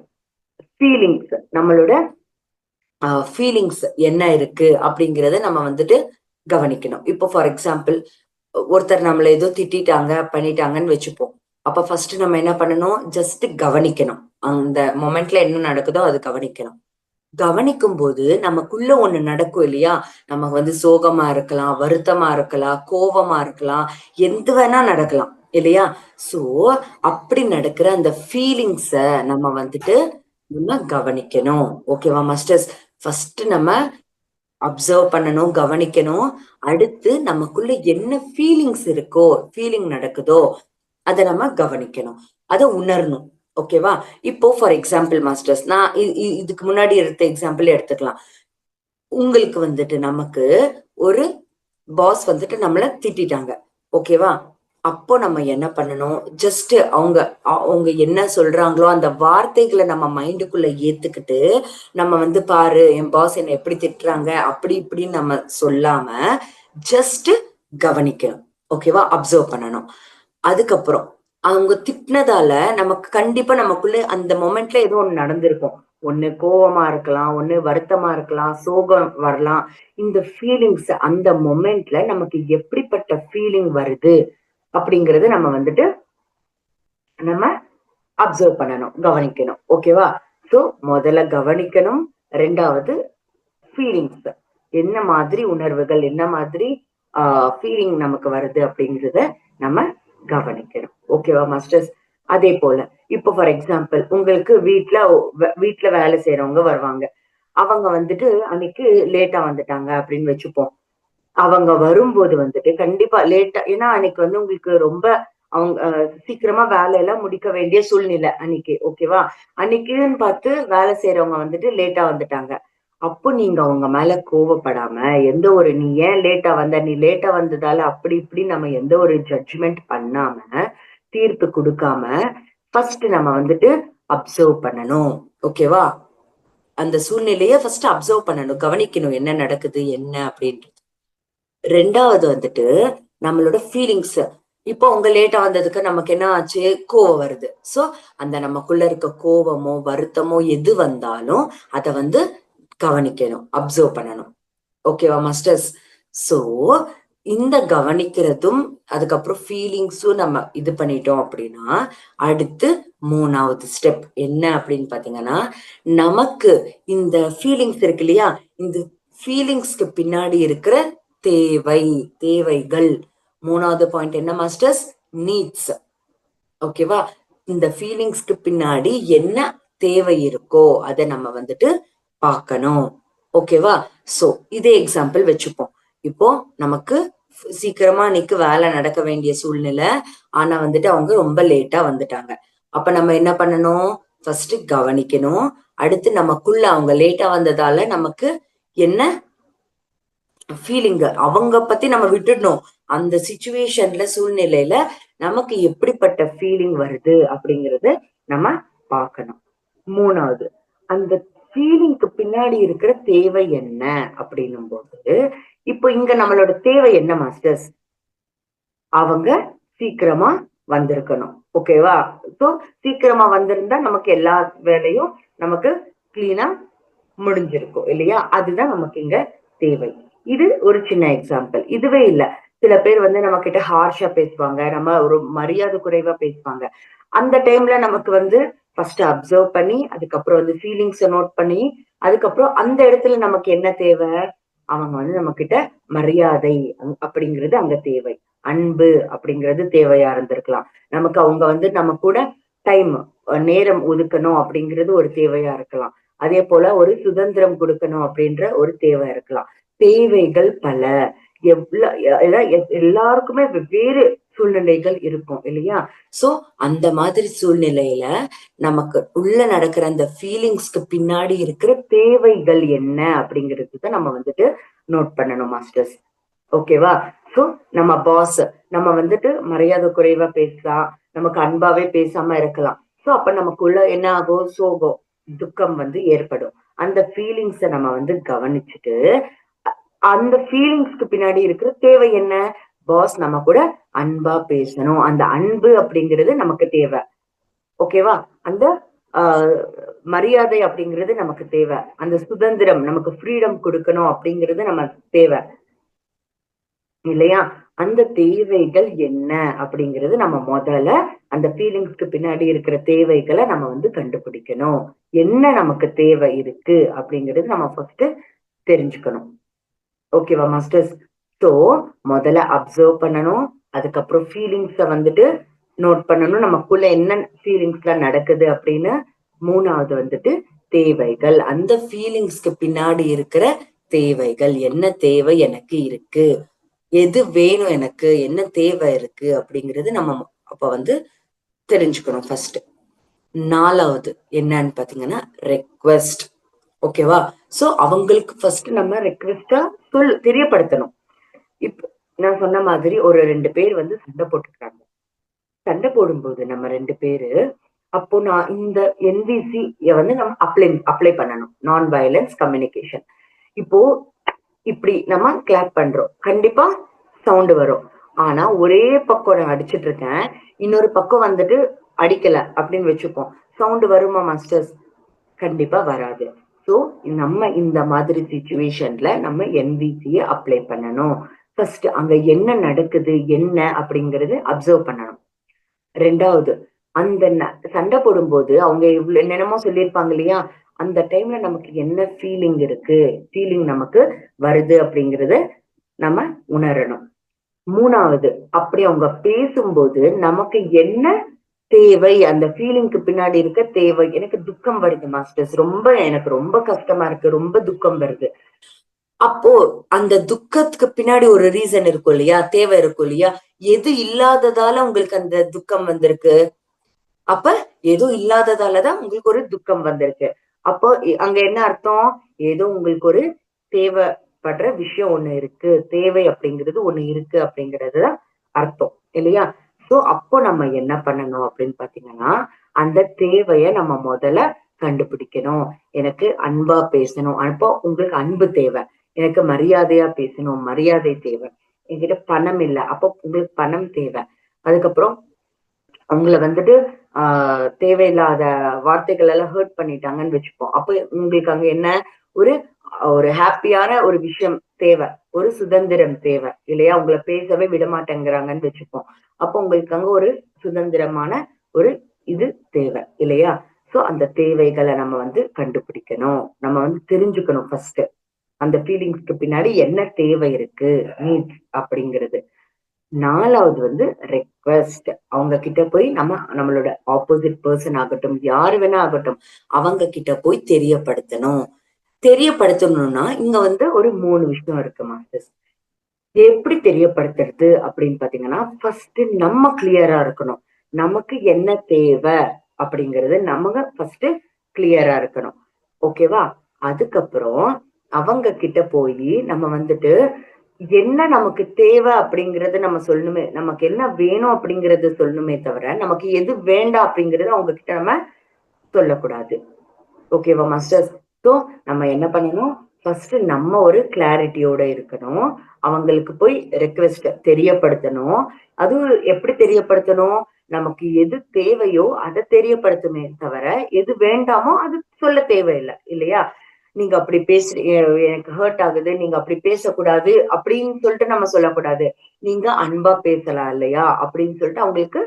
ஃபீலிங்ஸ். நம்மளோட ஃபீலிங்ஸ் என்ன இருக்கு அப்படிங்கிறத நம்ம வந்துட்டு கவனிக்கணும். இப்போ ஃபார் எக்ஸாம்பிள் ஒருத்தர் நம்மள ஏதோ திட்டிட்டாங்க, பண்ணிட்டாங்கன்னு வச்சுப்போம். அப்ப ஃபர்ஸ்ட் நம்ம என்ன பண்ணணும்? ஜஸ்ட் கவனிக்கணும். அந்த மொமெண்ட்ல என்ன நடக்குதோ அது கவனிக்கணும். கவனிக்கும் போது நமக்குள்ள ஒண்ணு நடக்கும் இல்லையா? நம்ம வந்து சோகமா இருக்கலாம், வருத்தமா இருக்கலாம், கோவமா இருக்கலாம், எது வேணா நடக்கலாம் இல்லையா? சோ அப்படி நடக்கிற அந்த ஃபீலிங்ஸ நம்ம வந்துட்டு நம்ம கவனிக்கணும். ஓகேவா மாஸ்டர்ஸ்? ஃபர்ஸ்ட் நம்ம அப்சர்வ் பண்ணணும், கவனிக்கணும். அடுத்து நமக்குள்ள என்ன ஃபீலிங்ஸ் இருக்கோ, ஃபீலிங் நடக்குதோ, அத நம்ம கவனிக்கணும். அத உணரணும். ஓகேவா? இப்போ ஃபார் எக்ஸாம்பிள் மாஸ்டர்ஸ், நான் இதுக்கு முன்னாடி எடுத்த எக்ஸாம்பிள் எடுத்துக்கலாம். உங்களுக்கு வந்துட்டு நமக்கு ஒரு பாஸ் வந்துட்டு நம்மள திட்டிட்டாங்க. ஓகேவா? அப்போ நம்ம என்ன பண்ணணும்? ஜஸ்ட் அவங்க என்ன சொல்றாங்களோ அந்த வார்த்தைகள நம்ம மைண்டுக்குள்ள ஏத்துக்கிட்டு, நம்ம வந்து பாரு என் பாஸ் என்ன எப்படி திட்டுறாங்க, அப்படி இப்படின்னு நம்ம சொல்லாம, ஜஸ்ட் கவனிக்கணும். ஓகேவா? அப்சர்வ் பண்ணணும். அதுக்கப்புறம் அவங்க திட்டுனதால நமக்கு கண்டிப்பா நமக்குள்ள அந்த மொமெண்ட்ல ஏதோ ஒண்ணு நடந்திருக்கும். ஒண்ணு கோவமா இருக்கலாம், ஒண்ணு வருத்தமா இருக்கலாம், சோகம் வரலாம். இந்த ஃபீலிங்ஸ் அந்த மொமெண்ட்ல நமக்கு எப்படிப்பட்ட ஃபீலிங் வருது அப்படிங்கறத நம்ம வந்துட்டு நம்ம அப்சர்வ் பண்ணணும், கவனிக்கணும். ஓகேவா? சோ முதல்ல கவனிக்கணும். 2வது ஃபீலிங்ஸ். என்ன மாதிரி உணர்வுகள், என்ன மாதிரி ஃபீலிங் நமக்கு வருது அப்படிங்கிறத நம்ம கவனிக்கணும். ஓகேவா மாஸ்டர்ஸ்? அதே போல இப்போ ஃபார் எக்ஸாம்பிள் உங்களுக்கு வீட்ல வேலை செய்யறவங்க வருவாங்க. அவங்க வந்துட்டு அன்னைக்கு லேட்டா வந்துட்டாங்க அப்படின்னு வச்சுப்போம். அவங்க வரும்போது வந்துட்டு கண்டிப்பா லேட்டா, ஏன்னா அன்னைக்கு வந்து உங்களுக்கு ரொம்ப அவங்க சீக்கிரமா வேலையெல்லாம் முடிக்க வேண்டிய சூழ்நிலை அன்னைக்கு. ஓகேவா? அன்னைக்குன்னு பார்த்து வேலை செய்யறவங்க வந்துட்டு லேட்டா வந்துட்டாங்க. அப்போ நீங்க அவங்க மேல கோவப்படாம, எந்த ஒரு நீ ஏன் லேட்டா வந்த? நீ லேட்டா வந்ததால அப்படி இப்படி நம்ம எந்த ஒரு ஜட்ஜ்மெண்ட் பண்ணாம, தீர்ப்பு குடுக்காம, ஃபர்ஸ்ட் நம்ம வந்துட்டு அப்சர்வ் பண்ணணும். ஓகேவா? அந்த சூழ்நிலைய ஃபர்ஸ்ட் அப்சர்வ் பண்ணணும். கவனிக்கணும் என்ன நடக்குது, என்ன அப்படின்றது. 2வது வந்துட்டு நம்மளோட ஃபீலிங்ஸ். இப்போ அவங்க லேட்டா வந்ததுக்கு நமக்கு என்ன ஆச்சு? கோவம் வருது. சோ அந்த நமக்குள்ள இருக்க கோவமோ, வருத்தமோ எது வந்தாலும் அத வந்து கவனிக்கணும். அப்சர்வ் பண்ணணும். ஓகேவா மாஸ்டர்ஸ்? சோ இந்த கவனிக்கிறதும், அதுக்கப்புறம் ஃபீலிங்ஸும் நம்ம இது பண்ணிட்டோம் அப்படின்னா, அடுத்து 3வது ஸ்டெப் என்ன அப்படின்னு பாத்தீங்கன்னா, நமக்கு இந்த ஃபீலிங்ஸ் இருக்கு இல்லையா? இந்த ஃபீலிங்ஸ்க்கு பின்னாடி இருக்கிற தேவைகள். 3வது பாயிண்ட் என்ன மாஸ்டர்ஸ்? நீட்ஸ். ஓகேவா? இந்த ஃபீலிங்ஸ்க்கு பின்னாடி என்ன தேவை இருக்கோ அத நம்ம வந்துட்டு பார்க்கணும். ஓகேவா? சோ இதே எக்ஸாம்பிள் வச்சுப்போம். இப்போ நமக்கு சீக்கிரமா அன்னைக்கு வேலை நடக்க வேண்டிய சூழ்நிலை. ஆனா வந்துட்டு அவங்க ரொம்ப லேட்டா வந்துட்டாங்க. அப்ப நம்ம என்ன பண்ணணும்? ஃபர்ஸ்ட் கவனிக்கணும். அடுத்து நமக்குள்ள அவங்க லேட்டா வந்ததால நமக்கு என்ன ஃபீலிங் அவங்க பத்தி நம்ம விட்டுடணும். அந்த சிச்சுவேஷன்ல சூழ்நிலையில நமக்கு எப்படிப்பட்ட ஃபீலிங் வருது அப்படிங்கறத நம்ம பார்க்கணும். மூணாவது, அந்த ஃபீலிங்க்கு பின்னாடி இருக்கிற தேவை என்ன அப்படின்னும் போது, இப்போ இங்க நம்மளோட தேவை என்ன மாஸ்டர்ஸ்? அவங்க சீக்கிரமா வந்திருக்கணும். ஓகேவா? சோ சீக்கிரமா வந்திருந்தா நமக்கு எல்லா வேலையும் நமக்கு கிளீனா முடிஞ்சிருக்கும் இல்லையா? அதுதான் நமக்கு இங்க தேவை. இது ஒரு சின்ன எக்ஸாம்பிள். இதுவே இல்ல. சில பேர் வந்து நம்ம கிட்ட ஹார்ஷா பேசுவாங்க. நம்ம ஒரு மரியாதை குறைவா பேசுவாங்க. அந்த டைம்ல நமக்கு வந்து ஃபர்ஸ்ட் அப்சர்வ் பண்ணி, அதுக்கப்புறம் வந்து ஃபீலிங்ஸ நோட் பண்ணி, அதுக்கப்புறம் அந்த இடத்துல நமக்கு என்ன தேவை? அவங்க வந்து நம்மகிட்ட மரியாதை அப்படிங்கிறது அங்க தேவை. அன்பு அப்படிங்கிறது தேவையா இருந்திருக்கலாம். நமக்கு அவங்க வந்து நம்ம கூட டைம் நேரம் ஒதுக்கணும் அப்படிங்கிறது ஒரு தேவையா இருக்கலாம். அதே போல ஒரு சுதந்திரம் கொடுக்கணும் அப்படின்ற ஒரு தேவை இருக்கலாம். தேவைகள் பல. எல்லாருக்குமே வெவ்வேறு சூழ்நிலைகள் இருக்கும் இல்லையா? சோ அந்த மாதிரி சூழ்நிலையில நமக்கு உள்ள நடக்கிற அந்த ஃபீலிங்ஸ்க்கு பின்னாடி இருக்கிற தேவைகள் என்ன அப்படிங்கிறது நம்ம வந்துட்டு நோட் பண்ணணும் மாஸ்டர்ஸ். ஓகேவா? சோ நம்ம பாஸ் நம்ம வந்துட்டு மரியாதை குறைவா பேசலாம். நமக்கு அன்பாவே பேசாம இருக்கலாம். சோ அப்ப நமக்குள்ள என்ன ஆகும்? சோகம், துக்கம் வந்து ஏற்படும். அந்த ஃபீலிங்ஸ நம்ம வந்து கவனிச்சுட்டு, அந்த ஃபீலிங்ஸ்க்கு பின்னாடி இருக்கிற தேவை என்ன? பாஸ் நம்ம கூட அன்பா பேசணும். அந்த அன்பு அப்படிங்கிறது நமக்கு தேவை. ஓகேவா? அந்த ஆ மரியாதை அப்படிங்கிறது நமக்கு தேவை. அந்த சுதந்திரம் நமக்கு ஃப்ரீடம் குடுக்கணும் அப்படிங்கிறது நம்ம தேவை. இல்லையா? அந்த தேவைகள் என்ன அப்படிங்கிறது நம்ம முதல்ல அந்த ஃபீலிங்ஸ்க்கு பின்னாடி இருக்கிற தேவைகள நம்ம வந்து கண்டுபிடிக்கணும். என்ன நமக்கு தேவை இருக்கு அப்படிங்கிறது நம்ம ஃபர்ஸ்ட் தெரிஞ்சுக்கணும். ஓகேவா மாஸ்டர்ஸ்? சோ முதல்ல அப்சர்வ் பண்ணணும். அதுக்கப்புறம் ஃபீலிங்ஸ வந்துட்டு நோட் பண்ணணும். நமக்குள்ள என்ன ஃபீலிங்ஸ்லாம் நடக்குது அப்படின்னு. மூணாவது வந்துட்டு தேவைகள். அந்த ஃபீலிங்ஸ்க்கு பின்னாடி இருக்கிற தேவைகள். என்ன தேவை எனக்கு இருக்கு? எது வேணும் எனக்கு? என்ன தேவை இருக்கு? அப்படிங்கிறது நம்ம அப்ப வந்து தெரிஞ்சுக்கணும் ஃபர்ஸ்ட். 4வது என்னன்னு பாத்தீங்கன்னா ரெக்வெஸ்ட். ஓகேவா? சோ அவங்களுக்கு ஃபர்ஸ்ட் நம்ம ரெக்வெஸ்டா தெரியப்படுத்தணும். இப்ப நான் சொன்ன மாதிரி ஒரு 2 பேர் வந்து சண்டை போட்டுக்கிறாங்க. சண்டை போடும்போது நம்ம 2 பேரு, அப்போ நான் இந்த NVC வந்து நம்ம அப்ளை பண்ணணும். Non violence communication. இப்போ இப்படி நம்ம கிளாப் பண்றோம். கண்டிப்பா சவுண்ட் வரும். ஆனா ஒரே பக்கம் நான் அடிச்சிட்டு இருக்கேன். இன்னொரு பக்கம் வந்துட்டு அடிக்கல அப்படின்னு வச்சுப்போம். சவுண்ட் வருமா மாஸ்டர்ஸ்? கண்டிப்பா வராது. சோ நம்ம இந்த மாதிரி சிச்சுவேஷன்ல நம்ம NVC அப்ளை பண்ணணும். ஃபர்ஸ்ட் அங்க என்ன நடக்குது? என்ன அப்படிங்கறது அப்சர்வ் பண்ணணும். 2வது அந்த சண்டை போடும்போது அவங்க இவ்வளவு என்னென்னமோ சொல்லியிருப்பாங்க இல்லையா? அந்த டைம்ல நமக்கு என்ன ஃபீலிங் இருக்கு? ஃபீலிங் நமக்கு வருது அப்படிங்கறத நம்ம உணரணும். 3வது அப்படி அவங்க பேசும்போது நமக்கு என்ன தேவை? அந்த ஃபீலிங்க்கு பின்னாடி இருக்க தேவை. எனக்கு துக்கம் வருது மாஸ்டர்ஸ். எனக்கு ரொம்ப கஷ்டமா இருக்கு. ரொம்ப துக்கம் வருது. அப்போ அந்த துக்கத்துக்கு பின்னாடி ஒரு ரீசன் இருக்கும் இல்லையா? தேவை இருக்கும் இல்லையா? எது இல்லாததால உங்களுக்கு அந்த துக்கம் வந்திருக்கு? அப்ப எதுவும் இல்லாததாலதான் உங்களுக்கு ஒரு துக்கம் வந்திருக்கு. அப்போ அங்க என்ன அர்த்தம்? ஏதோ உங்களுக்கு ஒரு தேவைப்படுற விஷயம் ஒண்ணு இருக்கு. தேவை அப்படிங்கிறது ஒண்ணு இருக்கு அப்படிங்கிறதுதான் அர்த்தம். இல்லையா? சோ அப்போ நம்ம என்ன பண்ணணும் அப்படின்னு பாத்தீங்கன்னா, அந்த தேவைய நம்ம முதல்ல கண்டுபிடிக்கணும். எனக்கு அன்பா பேசணும். அப்போ உங்களுக்கு அன்பு தேவை. எனக்கு மரியாதையா பேசணும். மரியாதை தேவை. என்கிட்ட பணம் இல்ல. அப்போ உங்களுக்கு பணம் தேவை. அதுக்கப்புறம் அவங்கள வந்துட்டு தேவையில்லாத வார்த்தைகள் எல்லாம் ஹர்ட் பண்ணிட்டாங்கன்னு வச்சுப்போம். அப்ப உங்களுக்கு அங்க என்ன ஒரு ஒரு ஹாப்பியான ஒரு விஷயம் தேவை. ஒரு சுதந்திரம் தேவை இல்லையா? உங்களை பேசவே விட மாட்டேங்கிறாங்கன்னு வச்சுப்போம். அப்போ உங்களுக்கு அங்க ஒரு சுதந்திரமான ஒரு இது தேவை இல்லையா? சோ அந்த தேவைகளை நம்ம வந்து கண்டுபிடிக்கணும். நம்ம வந்து தெரிஞ்சுக்கணும் ஃபர்ஸ்ட். அந்த ஃபீலிங்ஸ்க்கு பின்னாடி என்ன தேவை இருக்கு, நீட்ஸ் அப்படிங்கிறது. 4வது வந்து ரெக்வெஸ்ட். அவங்க கிட்ட போய் நம்மளோட ஆப்போசிட் பர்சன் ஆகட்டும், யாரு வேணா ஆகட்டும், அவங்க கிட்ட போய் தெரியப்படுத்தணும். தெரியப்படுத்தணும்னா இங்க வந்து ஒரு 3 விஷயம் இருக்கு மாஸ்டர்ஸ். எப்படி தெரியப்படுத்துறது அப்படின்னு பாத்தீங்கன்னா, ஃபர்ஸ்ட் நம்ம கிளியரா இருக்கணும். நமக்கு என்ன தேவை அப்படிங்கறது நம்ம ஃபர்ஸ்ட் கிளியரா இருக்கணும். ஓகேவா? அதுக்கப்புறம் அவங்க கிட்ட போய் நம்ம வந்துட்டு என்ன நமக்கு தேவை அப்படிங்கறது நம்ம சொல்லணுமே, நமக்கு என்ன வேணும் அப்படிங்கறது சொல்லணுமே தவிர நமக்கு எது வேண்டாம் அப்படிங்கறது அவங்க கிட்ட நம்ம சொல்லக்கூடாது. ஓகேவா மாஸ்டர்ஸ்? ஸோ நம்ம என்ன பண்ணணும், ஃபர்ஸ்ட் நம்ம ஒரு கிளாரிட்டியோட இருக்கணும். அவங்களுக்கு போய் ரெக்வெஸ்ட் தெரியப்படுத்தணும். அதுவும் எப்படி தெரியப்படுத்தணும், நமக்கு எது தேவையோ அதை தெரியப்படுத்துமே தவிர எது வேண்டாமோ அது சொல்ல தேவையில்லை இல்லையா? நீங்க அப்படி பேசுறீங்க, எனக்கு ஹர்ட் ஆகுது, நீங்க அப்படி பேசக்கூடாது அப்படின்னு சொல்லிட்டு நம்ம சொல்லக்கூடாது. நீங்க அன்பா பேசலாம் இல்லையா அப்படின்னு சொல்லிட்டு அவங்களுக்கு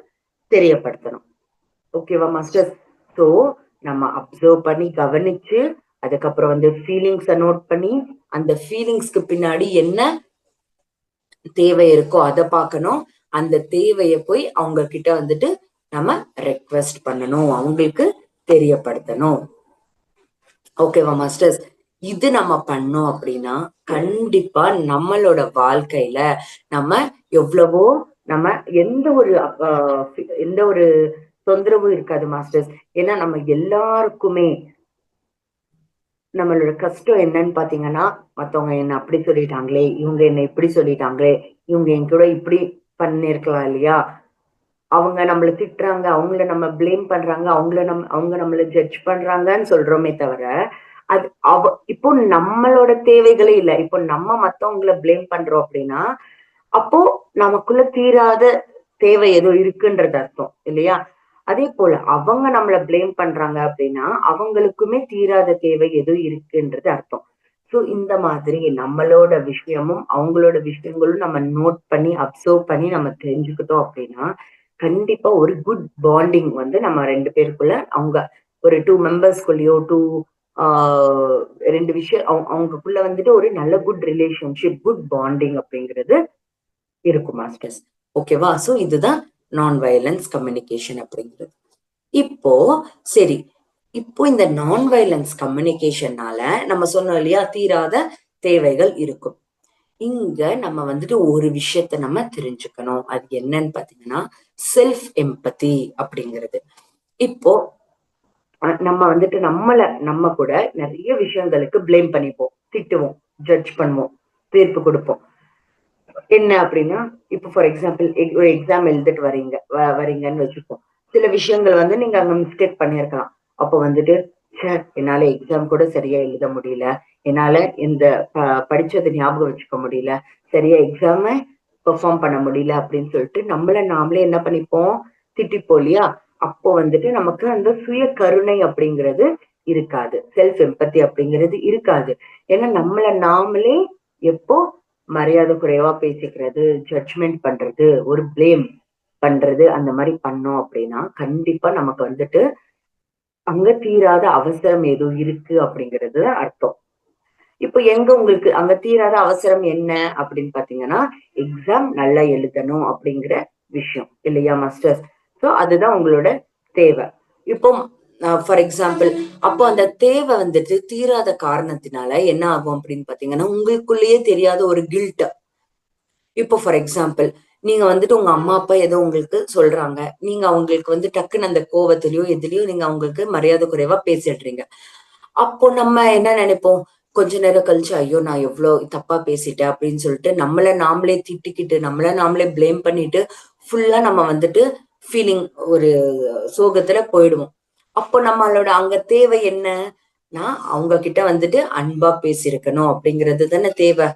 தெரியப்படுத்தணும். ஓகேவா மாஸ்டர்? சோ நம்ம அப்சர்வ் பண்ணி கவனிச்சு அதுக்கப்புறம் வந்து ஃபீலிங்ஸ நோட் பண்ணி அந்த ஃபீலிங்ஸ்க்கு பின்னாடி என்ன தேவை இருக்கோ அதை பார்க்கணும். அந்த தேவையை போய் அவங்க கிட்ட வந்துட்டு நம்ம ரெக்வெஸ்ட் பண்ணணும், அவங்களுக்கு தெரியப்படுத்தணும். ஓகேவா மாஸ்டர்ஸ்? இது நம்ம பண்ணோம் அப்படின்னா கண்டிப்பா நம்மளோட வாழ்க்கையில நம்ம எவ்வளவோ நம்ம எந்த ஒரு தொந்தரவும் இருக்காது மாஸ்டர்ஸ். ஏன்னா நம்ம எல்லாருக்குமே நம்மளோட கஷ்டம் என்னன்னு பாத்தீங்கன்னா, மத்தவங்க என்ன அப்படி சொல்லிட்டாங்களே, இவங்க என்ன இப்படி சொல்லிட்டாங்களே, இவங்க என் கூட இப்படி பண்ணிருக்கலாம் இல்லையா, அவங்க நம்மள திட்டுறாங்க, அவங்கள நம்ம பிளேம் பண்றாங்க, அவங்க நம்மள ஜட்ஜ் பண்றாங்கன்னு சொல்றோமே தவிர அது இப்போ நம்மளோட தேவைகளே இல்ல. இப்போ நம்ம மத்தவங்கள பிளேம் பண்றோம் அப்படின்னா அப்போ நமக்குள்ள தீராத தேவை ஏதோ இருக்குன்றது அர்த்தம் இல்லையா? அதே போல அவங்க நம்மள பிளேம் பண்றாங்க அப்படின்னா அவங்களுக்குமே தீராத தேவை ஏதோ இருக்குன்றது அர்த்தம். சோ இந்த மாதிரி நம்மளோட விஷயமும் அவங்களோட விஷயங்களும் நம்ம நோட் பண்ணி அப்சர்வ் பண்ணி நம்ம தெரிஞ்சுக்கிட்டோம் அப்படின்னா கண்டிப்பா ஒரு குட் பாண்டிங் வந்து நம்ம ரெண்டு பேருக்குள்ள அவங்க ஒரு டூ மெம்பர்ஸ்குள்ளயோ ஆஹ் ரெண்டு விஷயம் அவங்களுக்குள்ள வந்துட்டு ஒரு நல்ல குட் ரிலேஷன்ஷிப் குட் பாண்டிங் அப்படிங்கிறது இருக்கும் மாஸ்டர்ஸ். ஓகேவா? சோ இதுதான் நான் வயலன்ஸ் கம்யூனிகேஷன் அப்படிங்கிறது. இப்போ சரி, இப்போ இந்த நான் வயலன்ஸ் கம்யூனிகேஷன்னால நம்ம சொன்னோம் இல்லையா, தீராத தேவைகள் இருக்கும். இங்க நம்ம வந்துட்டு ஒரு விஷயத்த நம்ம தெரிஞ்சுக்கணும். அது என்னன்னு பாத்தீங்கன்னா செல்ஃப் எம்பதி அப்படிங்கிறது. இப்போ நம்ம வந்துட்டு நம்ம கூட நிறைய விஷயங்களுக்கு பிளேம் பண்ணிப்போம், திட்டுவோம், ஜட்ஜ் பண்ணுவோம், தீர்ப்பு கொடுப்போம். என்ன அப்படின்னா இப்போ ஃபார் எக்ஸாம்பிள் ஒரு எக்ஸாம் எழுதிட்டு வரீங்கன்னு வச்சுப்போம். சில விஷயங்கள் வந்து நீங்க அங்க மிஸ்டேக் பண்ணியிருக்கலாம். அப்போ வந்துட்டு என்னால எக்ஸாம் கூட சரியா எழுத முடியல, என்னால இந்த படிச்சதை ஞாபகம் வச்சுக்க முடியல, சரியா எக்ஸாம பெர்ஃபார்ம் பண்ண முடியல அப்படின்னு சொல்லிட்டு நம்மள நாமளே என்ன பண்ணிப்போம், திட்டிப்போம் இல்லையா? அப்போ வந்துட்டு நமக்கு அந்த சுய கருணை அப்படிங்கிறது இருக்காது, செல்ஃப் எம்பத்தி அப்படிங்கிறது இருக்காது. ஏன்னா நம்மள நாமளே எப்போ மரியாதை குறைவா பேசிக்கிறது, ஜட்ஜ்மெண்ட் பண்றது, ஒரு பிளேம் பண்றது அந்த மாதிரி பண்ணோம் அப்படின்னா கண்டிப்பா நமக்கு வந்துட்டு அங்க தீராத அவசரம் ஏதோ இருக்கு அப்படிங்கிறது அர்த்தம். இப்ப எங்க உங்களுக்கு அங்க தீராத அவசரம் என்ன அப்படின்னு பாத்தீங்கன்னா எக்ஸாம் நல்லா எழுதணும் அப்படிங்கிற விஷயம் இல்லையா மாஸ்டர்ஸ்? சோ அதுதான் உங்களோட தேவை. இப்போ ஃபார் எக்ஸாம்பிள் அப்போ அந்த தேவை வந்துட்டு தீராத காரணத்தினால என்ன ஆகும் அப்படின்னு பாத்தீங்கன்னா உங்களுக்குள்ளேயே தெரியாத ஒரு கில்ட். இப்போ ஃபார் எக்ஸாம்பிள் நீங்க வந்துட்டு உங்க அம்மா அப்பா ஏதோ உங்களுக்கு சொல்றாங்க, நீங்க அவங்களுக்கு வந்து டக்குன்னு அந்த கோவத்திலயோ எதுலயோ நீங்க அவங்களுக்கு மரியாதை குறைவா பேசிடுறீங்க. அப்போ நம்ம என்ன நினைப்போம், கொஞ்ச நேரம் கழிச்சு ஐயோ நான் எவ்வளவு தப்பா பேசிட்டேன் அப்படின்னு சொல்லிட்டு நம்மள நாமளே திட்டிக்கிட்டு நம்மள நாமளே பிளேம் பண்ணிட்டு ஃபுல்லா நம்ம வந்துட்டு ஃபீலிங் ஒரு சோகத்துல போயிடுவோம். அப்போ நம்மளோட அங்க தேவை என்ன, நான் அவங்க கிட்ட வந்துட்டு அன்பா பேசியிருக்கணும் அப்படிங்கிறது தானே தேவை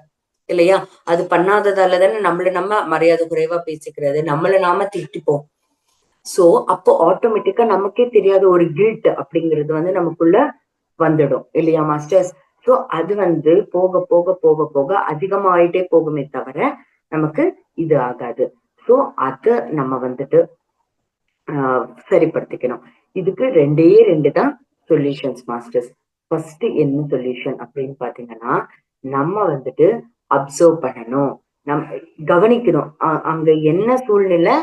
இல்லையா? அது பண்ணாததால தானே நம்ம மரியாதை குறைவா பேசிக்கிறது, நம்மள நாம திட்டிப்போம். சோ அப்போ ஆட்டோமேட்டிக்கா நமக்கே தெரியாத ஒரு கில்ட் அப்படிங்கிறது வந்து நமக்குள்ள வந்துடும் இல்லையா மாஸ்டர்ஸ்? சோ அது வந்து போக போக போக போக அதிகமாயிட்டே போகுமே தவிர நமக்கு இது ஆகாது. சோ அத நம்ம வந்துட்டு சரிப்படுத்திக்கணும். இதுக்கு ரெண்டு தான் சொல்யூஷன்ஸ் மாஸ்டர்ஸ். ஃபர்ஸ்ட் என்ன சொல்யூஷன் அப்படின்னு பாத்தீங்கன்னா நம்ம வந்துட்டு அப்சர்வ் பண்ணணும், நம் கவனிக்கணும், அங்க என்ன சூழ்நிலை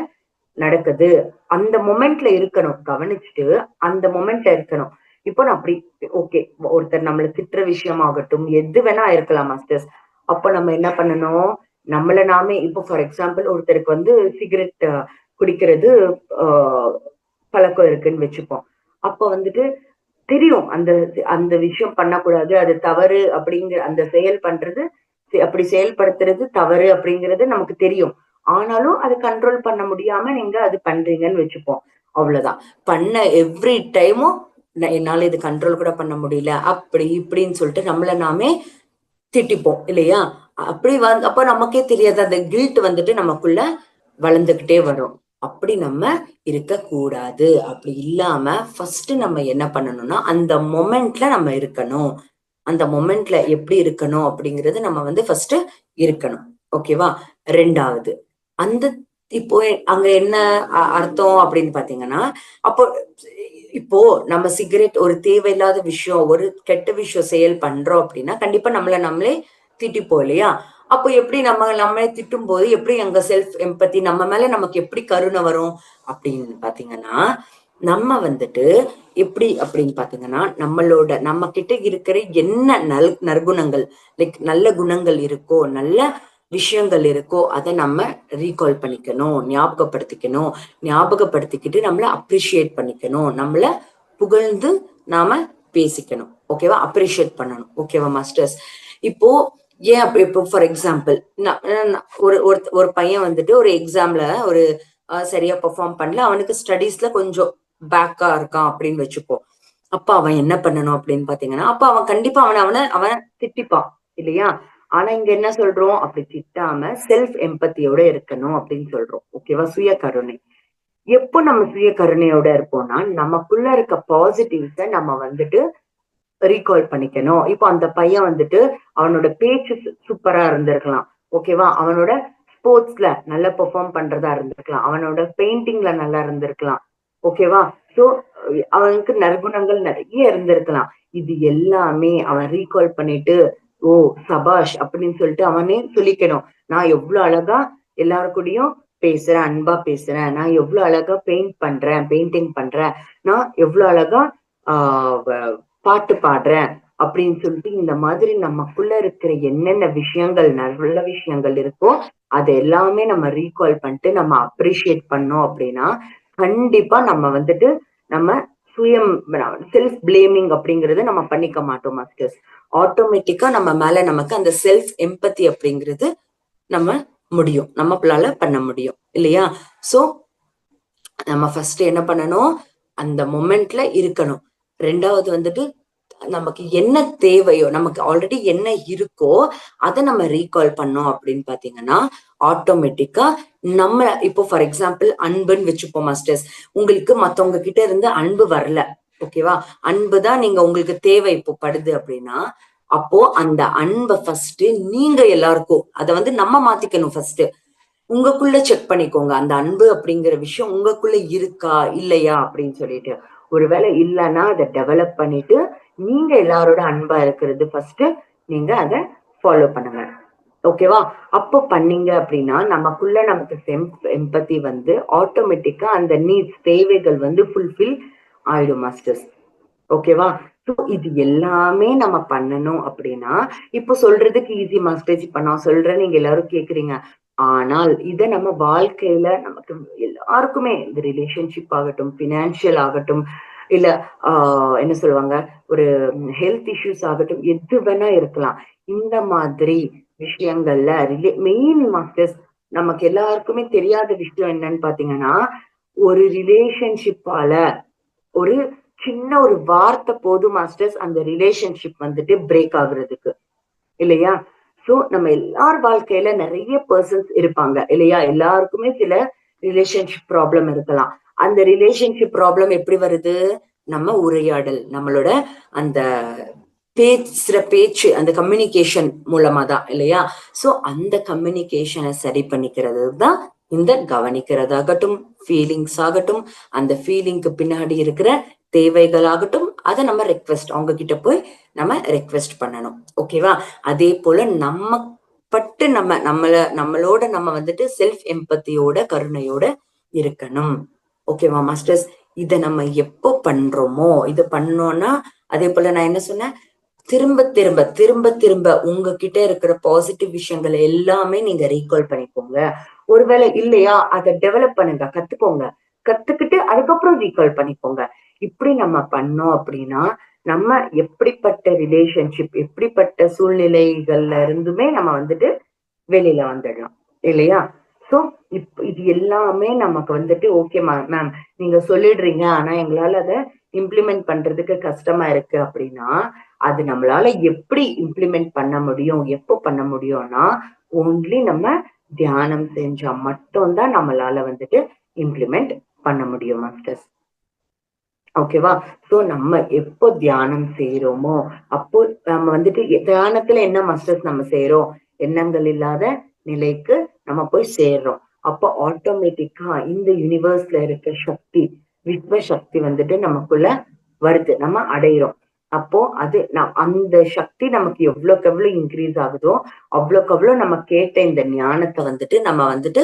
நடக்குது அந்த மொமெண்ட்ல இருக்கணும், கவனிச்சுட்டு அந்த மொமெண்ட்ல இருக்கணும். இப்போ நான் அப்படி ஓகே, ஒருத்தர் நம்மள திட்டுற விஷயமாகட்டும் எது வேணா இருக்கலாம் மாஸ்டர்ஸ். அப்ப நம்ம என்ன பண்ணணும், நம்மள நாமே இப்போ ஃபார் எக்ஸாம்பிள் ஒருத்தருக்கு வந்து சிகரெட் குடிக்கிறது பழக்கம் இருக்குன்னு வச்சுப்போம். அப்ப வந்துட்டு தெரியும் அந்த அந்த விஷயம் பண்ணக்கூடாது, அது தவறு அப்படிங்கிற அந்த செயல் பண்றது அப்படி செயல்படுத்துறது தவறு அப்படிங்கிறது நமக்கு தெரியும். ஆனாலும் அது கண்ட்ரோல் பண்ண முடியாம நீங்க அது பண்றீங்கன்னு வச்சுப்போம். அவ்வளவுதான். பண்ண எவ்ரி டைமும் என்னால இது கண்ட்ரோல் கூட பண்ண முடியல. அப்படி இப்படின்னு சொல்லிட்டு நம்மள நாமே திட்டிப்போம் இல்லையா? அப்படி அப்ப நமக்கே தெரியாது அந்த கில்ட் வந்துட்டு நமக்குள்ள வளர்ந்துகிட்டே வரும். அப்படி நம்ம இருக்கக்கூடாது. அப்படி இல்லாம ஃபர்ஸ்ட் நம்ம என்ன பண்ணணும்னா, அந்த மொமெண்ட்ல நம்ம இருக்கணும். அந்த மொமெண்ட்ல எப்படி இருக்கணும் அப்படிங்கிறது நம்ம வந்து ஃபர்ஸ்ட் இருக்கணும். ஓகேவா? 2வது அந்த இப்போ அங்க என்ன அர்த்தம் அப்படின்னு பாத்தீங்கன்னா, அப்போ இப்போ நம்ம சிகரெட் ஒரு தேவையில்லாத விஷயம், ஒரு கெட்ட விஷயம் செயல் பண்றோம் அப்படின்னா, கண்டிப்பா நம்மள நம்மளே திட்டிப்போம் இல்லையா? அப்போ எப்படி நம்ம நம்மளே திட்டும்போது எப்படி அங்க செல்ஃப் எம்பத்தி நம்ம மேல நமக்கு எப்படி கருணை வரும் அப்படின்னு பாத்தீங்கன்னா, நம்ம வந்துட்டு எப்படி அப்படின்னு பாத்தீங்கன்னா, நம்ம கிட்ட இருக்கிற என்ன நற்குணங்கள், லைக் நல்ல குணங்கள் இருக்கோ, நல்ல விஷயங்கள் இருக்கோ, அத நம்ம ரீகால் பண்ணிக்கணும், ஞாபகப்படுத்திக்கிட்டு நம்மள அப்ரிஷியேட் பண்ணிக்கணும், நம்மள புகழ்ந்து நாம பேசிக்கணும். ஓகேவா? அப்ரிஷியேட் பண்ணணும். ஓகேவா மாஸ்டர்ஸ்? இப்போ ஏன் அப்படி இப்போ ஃபார் எக்ஸாம்பிள் ஒரு ஒரு பையன் வந்துட்டு ஒரு எக்ஸாம்ல ஒரு சரியா பெர்ஃபார்ம் பண்ணல, அவனுக்கு ஸ்டடீஸ்ல கொஞ்சம் பேக்கா இருக்கான் அப்படின்னு வச்சுப்போம். அப்ப அவன் என்ன பண்ணணும் அப்படின்னு பாத்தீங்கன்னா, அப்ப அவன் கண்டிப்பா அவன் திட்டிப்பான் இல்லையா? ஆனா இங்க என்ன சொல்றோம்? அப்படி திட்டாம செல்ஃப் எம்பத்தியோட இருக்கணும் அப்படின்னு சொல்றோம். ஓகேவா? சுய கருணை. எப்போ நம்ம சுய கருணையோட இருப்போம்னா, நமக்குள்ள இருக்க பாசிட்டிவ்ஸ நம்ம வந்துட்டு ரீகால் பண்ணிக்கணும். இப்போ அந்த பையன் வந்துட்டு அவனோட பேச்சு சூப்பரா இருந்திருக்கலாம். ஓகேவா? அவனோட ஸ்போர்ட்ஸ்ல நல்லா பெர்ஃபார்ம் பண்றதா இருந்திருக்கலாம். அவனோட பெயிண்டிங்ல நல்லா இருந்திருக்கலாம். ஓகேவா? சோ அவனுக்கு நற்குணங்கள் நிறைய இருந்திருக்கலாம். இது எல்லாமே அவன் ரீகால் பண்ணிட்டு, ஓ சபாஷ் அப்படின்னு சொல்லிட்டு அவனே சொல்லிக்கணும். நான் எவ்வளவு அழகா எல்லாரு கூடயும் பேசுறேன், அன்பா பேசுறேன். நான் எவ்வளவு அழகா பெயிண்டிங் பண்றேன். நான் எவ்வளவு அழகா ஆஹ் பாட்டு பாடுறேன் அப்படின்னு சொல்லிட்டு இந்த மாதிரி நமக்குள்ள இருக்கிற என்னென்ன விஷயங்கள் நல்ல விஷயங்கள் இருக்கோ அது எல்லாமே நம்ம ரீகால் பண்ணிட்டு நம்ம அப்ரிஷியேட் பண்ணோம் அப்படின்னா கண்டிப்பா நம்ம வந்துட்டு நம்ம சுயம் செல்ஃப் பிளேமிங் அப்படிங்கறத நம்ம பண்ணிக்க மாட்டோம் மாஸ்டர்ஸ். ஆட்டோமேட்டிக்கா நம்ம மேல நமக்கு அந்த செல்ஃப் எம்பத்தி அப்படிங்கிறது நம்ம முடியும், நம்மளால பண்ண முடியும் இல்லையா? சோ நம்ம ஃபர்ஸ்ட் என்ன பண்ணணும், அந்த மொமெண்ட்ல இருக்கணும். 2வது வந்துட்டு நமக்கு என்ன தேவையோ, நமக்கு ஆல்ரெடி என்ன இருக்கோ அதை நம்ம ரீகால் பண்ணோம் அப்படின்னு பாத்தீங்கன்னா ஆட்டோமேட்டிக்கா நம்ம இப்போ ஃபார் எக்ஸாம்பிள் அன்புன்னு வச்சுப்போம் மாஸ்டர்ஸ். உங்களுக்கு மத்தவங்க கிட்ட இருந்து அன்பு வரல, ஓகேவா? அன்பு தான் நீங்க உங்களுக்கு தேவை இப்போ படுது அப்படின்னா, அப்போ அந்த அன்பை ஃபர்ஸ்ட் நீங்க எல்லாருக்கும் அதை வந்து நம்ம மாத்திக்கணும். ஃபர்ஸ்ட் உங்களுக்குள்ள செக் பண்ணிக்கோங்க, அந்த அன்பு அப்படிங்கிற விஷயம் உங்களுக்குள்ள இருக்கா இல்லையா அப்படின்னு சொல்லிட்டு. ஒருவேளை இல்லைன்னா அதை டெவலப் பண்ணிட்டு நீங்க எல்லாரோட அன்பா இருக்கிறது ஃபர்ஸ்ட் நீங்க அதை ஃபாலோ பண்ணுங்க. ஓகேவா? அப்போ பண்ணீங்க அப்படின்னா நமக்குள்ள நமக்கு எம்பத்தி வந்து ஆட்டோமேட்டிக்கா அந்த நீட்ஸ் தேவைகள் வந்து ஃபுல்ஃபில் ஆயிடும் மாஸ்டர்ஸ். ஓகேவா? இது எல்லாமே நம்ம பண்ணணும் அப்படின்னா இப்போ சொல்றதுக்கு ஈஸி மாஸ்டர்ஸ். இப்ப நான் சொல்றேன், நீங்க எல்லாரும் கேக்குறீங்க. ஆனால் இத நம்ம வாழ்க்கையில நமக்கு எல்லாருக்குமே இந்த ரிலேஷன்ஷிப் ஆகட்டும், பினான்சியல் ஆகட்டும், இல்ல என்ன சொல்லுவாங்க, ஒரு ஹெல்த் இஷ்யூஸ் ஆகட்டும், எது வேணா இருக்கலாம். இந்த மாதிரி விஷயங்கள்ல மெயின் மாஸ்டர்ஸ் நமக்கு எல்லாருக்குமே தெரியாத விஷயம் என்னன்னு பாத்தீங்கன்னா, ஒரு ரிலேஷன்ஷிப்பால ஒரு சின்ன ஒரு வார்த்தை போதும் மாஸ்டர்ஸ் அந்த ரிலேஷன்ஷிப் வந்துட்டு பிரேக் ஆகுறதுக்கு இல்லையா? சோ நம்ம எல்லார் வாழ்க்கையில நிறைய பர்சன்ஸ் இருப்பாங்க இல்லையா? எல்லாருக்குமே சில ரிலேஷன்ஷிப் ப்ராப்ளம் இருக்கலாம். அந்த ரிலேஷன்ஷிப் ப்ராப்ளம் எப்படி வருது? நம்ம உரையாடல், நம்மளோட அந்த பேசுற பேச்சு, அந்த கம்யூனிகேஷன் மூலமா தான் இல்லையா? சோ அந்த கம்யூனிகேஷனை சரி பண்ணிக்கிறது தான் இந்த கவனிக்கிறதாகட்டும், ஃபீலிங்ஸ் ஆகட்டும், அந்த ஃபீலிங்க்கு பின்னாடி இருக்கிற தேவைகளாகட்டும், அதை நம்ம அவங்க கிட்ட போய் நம்ம ரெக்வெஸ்ட் பண்ணணும். ஓகேவா? அதே போல நம்ம பட்டு நம்மளோட நம்ம வந்துட்டு செல்ஃப் எம்பத்தியோட கருணையோட இருக்கணும். ஓகேவா மாஸ்டர்ஸ்? இத நம்ம எப்போ பண்றோமோ, இது பண்ணோம்னா அதே போல நான் என்ன சொன்னேன், திரும்ப திரும்ப திரும்ப திரும்ப உங்ககிட்ட இருக்கிற பாசிட்டிவ் விஷயங்களை எல்லாமே நீங்க ரீகால் பண்ணிக்கோங்க. ஒருவேளை இல்லையா, அதை டெவலப் பண்ணுங்க, கத்துக்கோங்க. கத்துக்கிட்டு அதுக்கப்புறம் ரீகால் பண்ணிக்கோங்க. இப்படி நம்ம பண்ணோம் அப்படின்னா நம்ம எப்படிப்பட்ட ரிலேஷன்ஷிப், எப்படிப்பட்ட சூழ்நிலைகள்ல இருந்துமே நம்ம வந்துட்டு வெளியில வந்துடலாம் இல்லையா? சோ இது எல்லாமே நமக்கு வந்துட்டு ஓகே மேம், நீங்க சொல்லிடுறீங்க, ஆனா எங்களால அதை இம்ப்ளிமெண்ட் பண்றதுக்கு கஷ்டமா இருக்கு அப்படின்னா, அது நம்மளால எப்படி இம்ப்ளிமெண்ட் பண்ண முடியும், எப்போ பண்ண முடியும்னா, ஓன்லி நம்ம தியானம் செஞ்சா மட்டும்தான் நம்மளால வந்துட்டு இம்ப்ளிமெண்ட் பண்ண முடியும் மாஸ்டர்ஸ். ஓகேவா? சோ நம்ம எப்போ தியானம் செய்யறோமோ அப்போ நம்ம வந்துட்டு தியானத்துல என்ன மாஸ்டர்ஸ் நம்ம செய்யறோம், எண்ணங்கள் இல்லாத நிலைக்கு நம்ம போய் சேர்றோம். அப்போ ஆட்டோமேட்டிக்கா இந்த யூனிவர்ஸ்ல இருக்க சக்தி, விஸ்வ சக்தி வந்துட்டு நமக்குள்ள வருது, நம்ம அடையிறோம். அப்போ அது அந்த சக்தி நமக்கு எவ்வளவுக்கு எவ்வளவு இன்க்ரீஸ் ஆகுதோ அவ்வளவுக்கு அவ்வளவு நம்ம கேட்ட இந்த ஞானத்தை வந்துட்டு நம்ம வந்துட்டு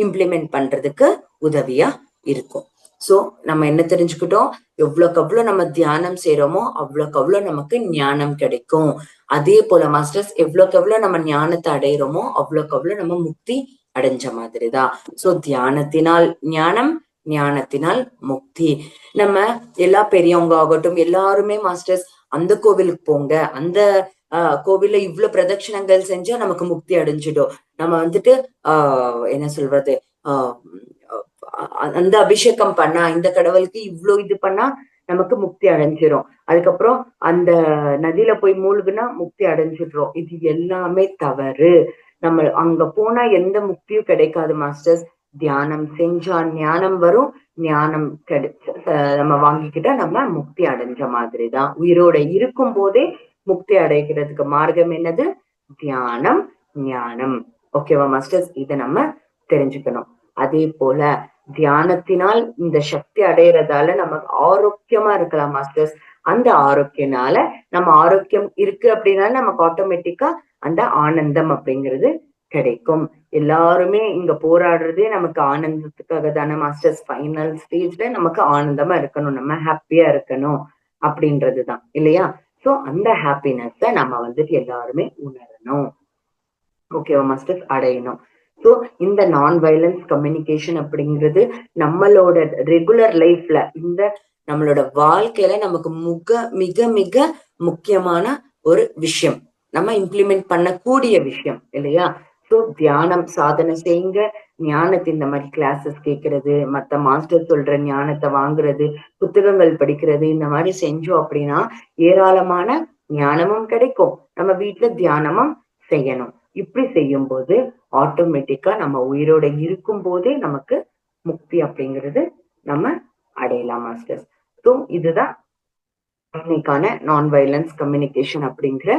இம்ப்ளிமெண்ட் பண்றதுக்கு உதவியா இருக்கும். சோ நம்ம என்ன தெரிஞ்சுக்கிட்டோம், எவ்வளவுக்கு எவ்வளவு நம்ம தியானம் செய்யறோமோ அவ்வளவுக்கு அவ்வளவு நமக்கு ஞானம் கிடைக்கும். அதே போல மாஸ்டர்ஸ் எவ்வளவுக்கு எவ்வளவு நம்ம ஞானத்தை அடையிறோமோ அவ்வளவுக்கு அவ்வளவு நம்ம முக்தி அடைஞ்ச மாதிரிதான். சோ தியானத்தினால் ஞானம், ஞானத்தினால் முக்தி. நம்ம எல்லா பெரியவங்க ஆகட்டும் எல்லாருமே மாஸ்டர்ஸ் அந்த கோவிலுக்கு போங்க, அந்த கோவில்ல இவ்வளவு பிரதட்சணங்கள் செஞ்சா நமக்கு முக்தி அடைஞ்சிடும், நம்ம வந்துட்டு என்ன சொல்றது, அந்த அபிஷேகம் பண்ணா, இந்த கடவுளுக்கு இவ்வளவு இது பண்ணா நமக்கு முக்தி அடைஞ்சிரும், அதுக்கப்புறம் அந்த நதியில போய் மூழ்குனா முக்தி அடைஞ்சிடுறோம். இது எல்லாமே தவறு. நம்ம அங்க போனா எந்த முக்தியும் கிடைக்காது மாஸ்டர்ஸ். தியானம் செஞ்சா ஞானம் வரும், ஞானம் நம்ம வாங்கிக்கிட்டா நம்ம முக்தி அடைஞ்ச மாதிரிதான். உயிரோட இருக்கும் போதே முக்தி அடைகிறதுக்கு மார்க்கம் என்னது? தியானம், ஞானம். ஓகேவா மாஸ்டர்ஸ்? இதை நம்ம தெரிஞ்சுக்கணும். அதே போல தியானத்தினால் இந்த சக்தி அடையறதால நமக்கு ஆரோக்கியமா இருக்கலாம் மாஸ்டர்ஸ். அந்த ஆரோக்கியனால நம்ம ஆரோக்கியம் இருக்கு அப்படின்னா நமக்கு ஆட்டோமேட்டிக்கா அந்த ஆனந்தம் அப்படிங்கிறது கிடைக்கும். எல்லாருமே இங்க போராடுறதே நமக்கு ஆனந்தத்துக்காக தானே மாஸ்டர்ஸ். ஃபைனல் ஸ்டேஜ்ல நமக்கு ஆனந்தமா இருக்கணும், நம்ம ஹாப்பியா இருக்கணும் அப்படின்றதுதான் இல்லையா? சோ அந்த ஹாப்பினஸ் நம்ம வந்துட்டு எல்லாருமே உணரணும். ஓகேவா மாஸ்டர்ஸ்? அடையணும். சோ இந்த நான் வயலன்ஸ் கம்யூனிகேஷன் அப்படிங்கிறது நம்மளோட ரெகுலர் லைஃப்ல, இந்த நம்மளோட வாழ்க்கையில நமக்கு மிக மிக முக்கியமான ஒரு விஷயம், நம்ம இம்ப்ளிமெண்ட் பண்ணக்கூடிய விஷயம் இல்லையா? சோ தியானம் சாதனை செய்யுங்க, ஞானத்தை இந்த மாதிரி கிளாஸஸ் கேட்கறது, மத்த மாஸ்டர் சொல்ற ஞானத்தை வாங்குறது, புத்தகங்கள் படிக்கிறது, இந்த மாதிரி செஞ்சோம் அப்படின்னா ஏராளமான ஞானமும் கிடைக்கும், நம்ம வீட்டுல தியானமும் செய்யணும். இப்படி செய்யும் போது ஆட்டோமேட்டிக்கா நம்ம உயிரோட இருக்கும் போதே நமக்கு முக்தி அப்படிங்கிறது நம்ம அடையலாம் மாஸ்டர்ஸ். ஸோ இதுதான் இன்னைக்கான நான் வயலன்ஸ் கம்யூனிகேஷன் அப்படிங்கிற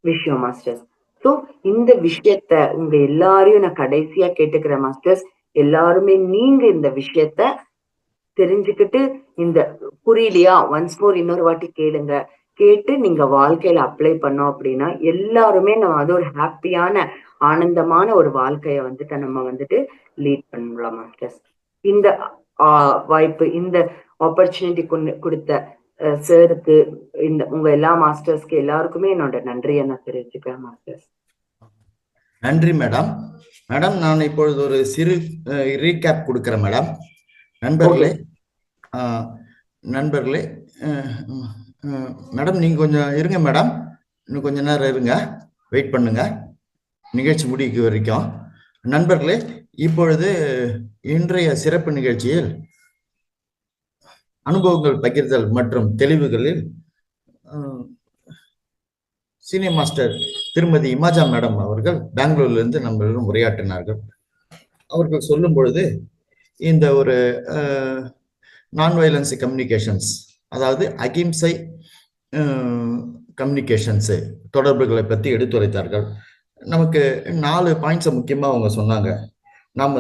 விஷயம் மாஸ்டர்ஸ். ஸோ இந்த விஷயத்த உங்க எல்லாரையும் நான் கடைசியா கேட்டுக்கிறேன் மாஸ்டர்ஸ். எல்லாருமே நீங்க இந்த விஷயத்த தெரிஞ்சுக்கிட்டு, இந்த புரியலையா ஒன்ஸ் மோர் இன்னொரு வாட்டி கேளுங்க, கேட்டு நீங்க வாழ்க்கையில அப்ளை பண்ணோம் அப்படின்னா எல்லாருமே நம்ம அது ஒரு ஹாப்பியான ஆனந்தமான ஒரு வாழ்க்கைய வந்துட்டு நம்ம வந்துட்டு லீட் பண்ணலாம் மாஸ்டர்ஸ். இந்த வாய்ப்பு, இந்த ஆப்பர்ச்சுனிட்டி கொடுத்த சாருக்கு, இந்த உங்க எல்லா மாஸ்டர்ஸ்க்கு எல்லாருக்குமே என்னோட நன்றியை நான் தெரிவிச்சுக்கிறேன் மாஸ்டர்ஸ். நன்றி மேடம். மேடம் நான் இப்பொழுது ஒரு சிறு ரீகேப் கொடுக்கிறேன் மேடம். நண்பர்களே நண்பர்களே மேடம் நீங்க கொஞ்சம் இருங்க மேடம், இன்னும் கொஞ்ச நேரம் இருங்க, வெயிட் பண்ணுங்க நிகழ்ச்சி முடிக்கு வரைக்கும். நண்பர்களே, இப்பொழுது இன்றைய சிறப்பு நிகழ்ச்சியில் அனுபவங்கள் பகிர்தல் மற்றும் தெளிவுகளில் சீனியர் மாஸ்டர் திருமதி இமாஜா மேடம் அவர்கள் பெங்களூர்ல இருந்து நம்மளிடம் உரையாற்றினார்கள். அவர்கள் சொல்லும் பொழுது இந்த ஒரு நான் வயலன்ஸ் கம்யூனிகேஷன்ஸ், அதாவது அகிம்சை கம்யூனிகேஷன்ஸ் தொடர்புகளை பற்றி எடுத்துரைத்தார்கள். நமக்கு 4 பாயிண்ட்ஸை முக்கியமாக அவங்க சொன்னாங்க. நாம்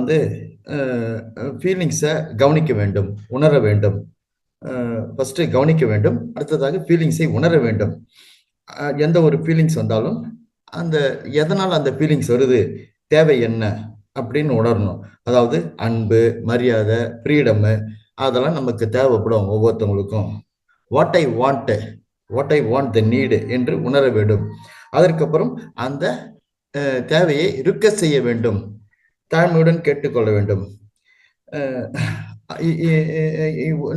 ஃபீலிங்ஸை கவனிக்க வேண்டும், உணர வேண்டும். ஃபர்ஸ்ட் கவனிக்க வேண்டும், அடுத்ததாக ஃபீலிங்ஸை உணர வேண்டும். எந்த ஒரு ஃபீலிங்ஸ் வந்தாலும் அந்த எதனால் அந்த ஃபீலிங்ஸ் வருது, தேவை என்ன அப்படின்னு உணரணும். அதாவது அன்பு, மரியாதை, ஃப்ரீடமு, அதெல்லாம் நமக்கு தேவைப்படும் ஒவ்வொருத்தவங்களுக்கும். What I want the need என்று உணர வேண்டும். அதற்கப்புறம் அந்த தேவையை இருக்க செய்ய வேண்டும், தாழ்மையுடன் கேட்டுக்கொள்ள வேண்டும்.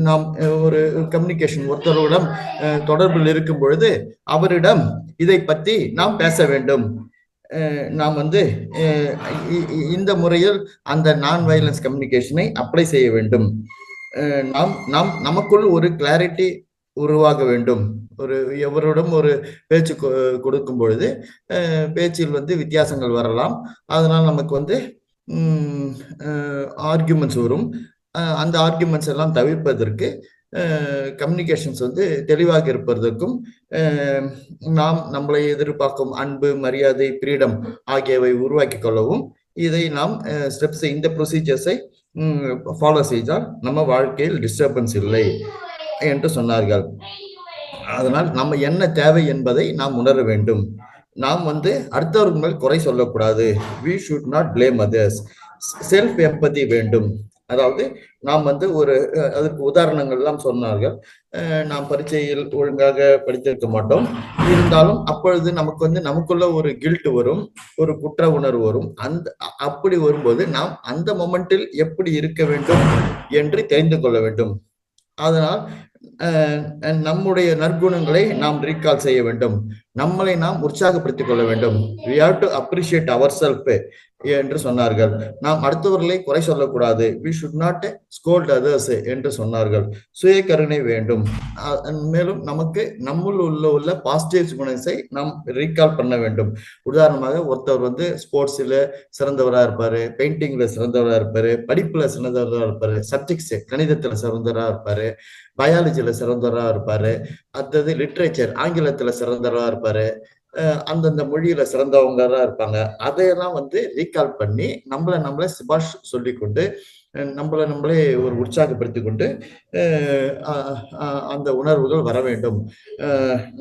நாம் ஒரு கம்யூனிகேஷன் ஒருத்தருடன் தொடர்பில் இருக்கும் பொழுது அவரிடம் இதை பற்றி நாம் பேச வேண்டும். நாம் வந்து இந்த முறையில் அந்த நான் வயலன்ஸ் கம்யூனிகேஷனை அப்ளை செய்ய வேண்டும். நாம் நாம் நமக்குள் ஒரு கிளாரிட்டி உருவாக வேண்டும். ஒரு எவரோடும் ஒரு பேச்சு கொடுக்கும் பொழுது பேச்சில் வந்து வித்தியாசங்கள் வரலாம். அதனால் நமக்கு வந்து ஆர்கியூமெண்ட்ஸ் வரும். அந்த ஆர்கியூமெண்ட்ஸ் எல்லாம் தவிர்ப்பதற்கு கம்யூனிகேஷன்ஸ் வந்து தெளிவாக இருப்பதற்கும் நாம் நம்மளை எதிர்பார்க்கும் அன்பு, மரியாதை, ஃப்ரீடம் ஆகியவை உருவாக்கி கொள்ளவும் இதை நாம் ஸ்டெப்ஸ், இந்த ப்ரொசீஜர்ஸை ஃபாலோ செய்தால் நம்ம வாழ்க்கையில் டிஸ்டர்பன்ஸ் இல்லை என்று சொன்னார்கள். அதனால் நம்ம என்ன தேவை என்பதை நாம் உணர வேண்டும். நாம் வந்து அடுத்தவர்கள் மேல் குறை சொல்லக்கூடாது. we should not blame others. Self empathy வேண்டும். அதாவது நாம் வந்து ஒரு அதுக்கு உதாரணங்கள் எல்லாம் சொன்னார்கள். நாம் பரீட்சையில் ஒழுங்காக படித்திருக்க மாட்டோம். இருந்தாலும் அப்பொழுது நமக்கு வந்து நமக்குள்ள ஒரு கில்ட் வரும், ஒரு குற்ற உணர்வு வரும். அப்படி வரும்போது நாம் அந்த மொமெண்டில் எப்படி இருக்க வேண்டும் என்று தெரிந்து கொள்ள வேண்டும். அதனால் நம்முடைய நற்குணங்களை நாம் ரீகால் செய்ய வேண்டும். நம்மளை நாம் உற்சாகப்படுத்திக் கொள்ள வேண்டும். we have to appreciate ourselves என்று சொன்னார்கள். நாம் அடுத்தவர்களை குறை சொல்லக்கூடாது. we should not scold others என்று சொன்னார்கள். சுய கருணை வேண்டும். மேலும் நமக்கு நம்முள் உள்ள பாசிட்டிவ் குணத்தை நாம் ரீகால் பண்ண வேண்டும். உதாரணமாக ஒருத்தவர் வந்து ஸ்போர்ட்ஸ்ல சிறந்தவராக இருப்பாரு, பெயிண்டிங்ல சிறந்தவராக இருப்பாரு, படிப்புல சிறந்தவராக இருப்பாரு, சப்ஜெக்ட்ஸ் கணிதத்துல சிறந்தவராக இருப்பாரு, பயாலஜில சிறந்தவராக இருப்பாரு, அடுத்தது லிட்ரேச்சர் ஆங்கிலத்துல சிறந்தவராக இருப்பாரு, அந்தந்த மொழியில சிறந்தவங்களா இருப்பாங்க. அதையெல்லாம் வந்து ரீகால் பண்ணி நம்மளை சிபாஷ் சொல்லிக்கொண்டு நம்மளே ஒரு உற்சாகப்படுத்தி கொண்டு அந்த உணர்வுகள் வர வேண்டும்.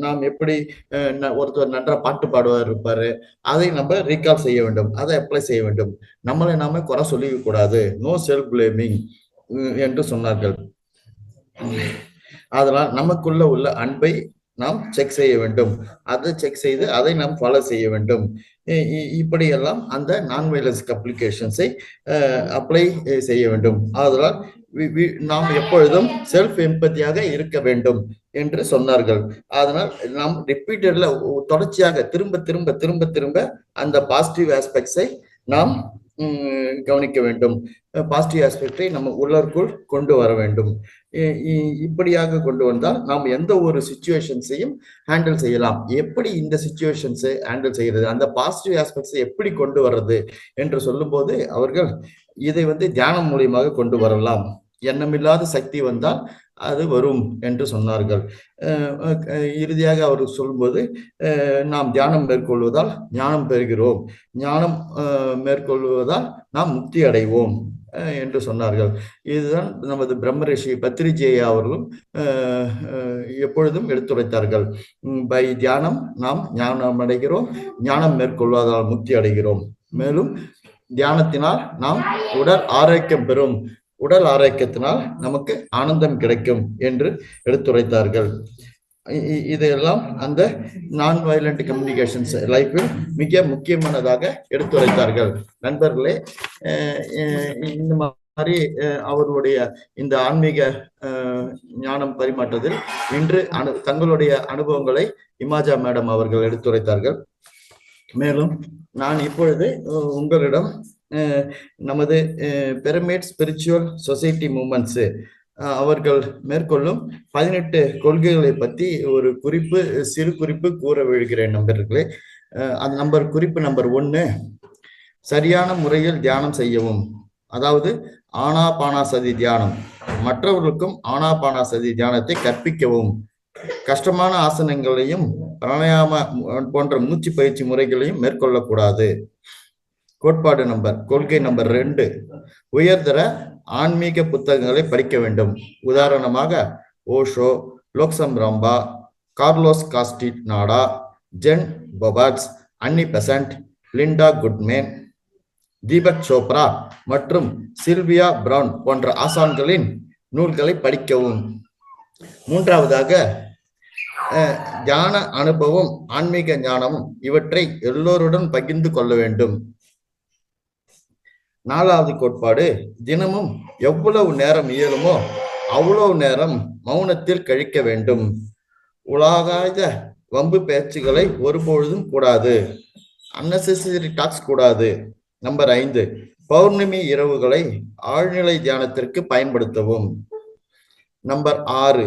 நாம் எப்படி ஒருத்தர் நன்றா பாட்டு பாடுவார் இருப்பாரு, அதை நம்ம ரீகால் செய்ய வேண்டும், அதை அப்ளை செய்ய வேண்டும். நம்மளை நாம குறை சொல்லிக்க கூடாது. நோ செல்ஃப் பிளேமிங் என்று சொன்னார்கள். அதனால் நமக்குள்ள உள்ள அன்பை நாம் செக் செய்ய வேண்டும். அதை செக் செய்து அதை நாம் ஃபாலோ செய்ய வேண்டும். இப்படியெல்லாம் அந்த நான் வயலன்ஸ் அப்ளிகேஷன்ஸை அப்ளை செய்ய வேண்டும். அதனால் நாம் எப்பொழுதும் செல்ஃப் எம்பத்தியாக இருக்க வேண்டும் என்று சொன்னார்கள். அதனால் நாம் ரிப்பீட்டட்ல தொடர்ச்சியாக திரும்ப திரும்ப திரும்ப திரும்ப அந்த பாசிட்டிவ் ஆஸ்பெக்ட்ஸை நாம் கவனிக்க வேண்டும். பாசிட்டிவ் ஆஸ்பெக்டை நம்ம உள்ளருக்குள் கொண்டு வர வேண்டும். இப்படியாக கொண்டு வந்தால் நாம் எந்த ஒரு சிச்சுவேஷன்ஸையும் ஹேண்டில் செய்யலாம். எப்படி இந்த சிச்சுவேஷன்ஸை ஹேண்டில் செய்யறது, அந்த பாசிட்டிவ் ஆஸ்பெக்ட்ஸை எப்படி கொண்டு வர்றது என்று சொல்லும்போது அவர்கள் இதை வந்து தியானம் மூலியமாக கொண்டு வரலாம். எண்ணமில்லாத சக்தி வந்தால் அது வரும் என்று சொன்னார்கள். இறுதியாக அவர் சொல்லும்போது நாம் தியானம் மேற்கொள்வதால் ஞானம் பெறுகிறோம், ஞானம் மேற்கொள்வதால் நாம் முக்தி அடைவோம் என்று சொன்னார்கள். இதுதான் நமது பிரம்மரிஷி பத்ரிஜி அவர்களும் எப்பொழுதும் எடுத்துரைத்தார்கள். பை தியானம் நாம் ஞானம் அடைகிறோம், ஞானம் மேற்கொள்வதால் முக்தி அடைகிறோம். மேலும் தியானத்தினால் நாம் உடல் ஆரோக்கியம் பெறும், உடல் ஆரோக்கியத்தினால் நமக்கு ஆனந்தம் கிடைக்கும் என்று எடுத்துரைத்தார்கள். இதையெல்லாம் அந்த நான் வயலண்ட் கம்யூனிகேஷன்ஸ் லைஃபில் மிக முக்கியமானதாக எடுத்துரைத்தார்கள். நண்பர்களே, இந்த மாதிரி அவர்களுடைய இந்த ஆன்மீக ஞானம் பரிமாற்றத்தில் இன்று தங்களுடைய அனுபவங்களை இமாஜா மேடம் அவர்கள் எடுத்துரைத்தார்கள். மேலும் நான் இப்பொழுது உங்களிடம் நமது பிரமிட் ஸ்பிரிச்சுவல் சொசைட்டி மூமெண்ட்ஸ் அவர்கள் மேற்கொள்ளும் 18 கொள்கைகளை பற்றி ஒரு சிறு குறிப்பு கூற விழுகிறேன் நண்பர்களே. அந்த குறிப்பு நம்பர் 1, சரியான முறையில் தியானம் செய்யவும். அதாவது ஆனாபானாசதி தியானம். மற்றவர்களுக்கும் ஆனாபானாசதி தியானத்தை கற்பிக்கவும். கஷ்டமான ஆசனங்களையும் பிராணாயாம போன்ற மூச்சு பயிற்சி முறைகளையும் மேற்கொள்ளக்கூடாது. கொள்கை நம்பர் 2, உயர்தர ஆன்மீக புத்தகங்களை படிக்க வேண்டும். உதாரணமாக ஓஷோ, லோக்சம் ராம்பா, கார்லோஸ் காஸ்டினாடா, ஜென் பபாட்ஸ், அன்னி பெசன்ட், லிண்டா குட்மேன், தீபக் சோப்ரா மற்றும் சில்வியா பிரவுன் போன்ற ஆசான்களின் நூல்களை படிக்கவும். 3வதாக ஞான அனுபவம், ஆன்மீக ஞானம் இவற்றை எல்லோருடன் பகிர்ந்து கொள்ள வேண்டும். 4வது கோட்பாடு, தினமும் எவ்வளவு நேரம் இயலுமோ அவ்வளவு நேரம் மௌனத்தில் கழிக்க வேண்டும். உலகாத வம்பு பேச்சுகளை ஒருபொழுதும் கூடாது. அன்னெசரி டாக்ஸ் கூடாது. நம்பர் 5, பௌர்ணமி இரவுகளை ஆழ்நிலை தியானத்திற்கு பயன்படுத்தவும். நம்பர் 6,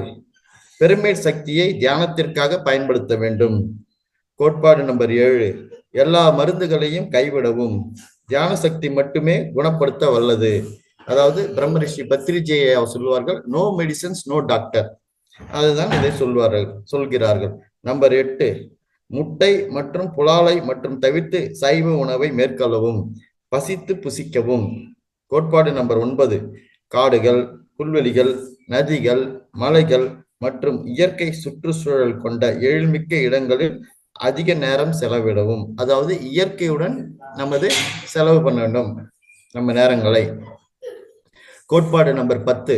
பிரமிட் சக்தியை தியானத்திற்காக பயன்படுத்த வேண்டும். கோட்பாடு நம்பர் 7, எல்லா மருந்துகளையும் கைவிடவும். தியான சக்தி மட்டுமே குணப்படுத்த வல்லது. அதாவது பிரம்மரிஷி பத்ரிஜியை சொல்வார்கள், நோ மெடிசன்ஸ் நோ டாக்டர். அதுதான் இதை சொல்கிறார்கள். நம்பர் 8, முட்டை மற்றும் புலாலை மற்றும் தவிர்த்து சைவ உணவை மேற்கொள்ளவும். பசித்து புசிக்கவும். கோட்பாடு நம்பர் 9, காடுகள், புல்வெளிகள், நதிகள், மலைகள் மற்றும் இயற்கை சுற்றுச்சூழல் கொண்ட எழில்மிக்க இடங்களில் அதிக நேரம் செலவிடவும். அதாவது இயற்கையுடன் நமது செலவு பண்ண வேண்டும் நம்ம நேரங்களை. கோட்பாடு நம்பர் 10,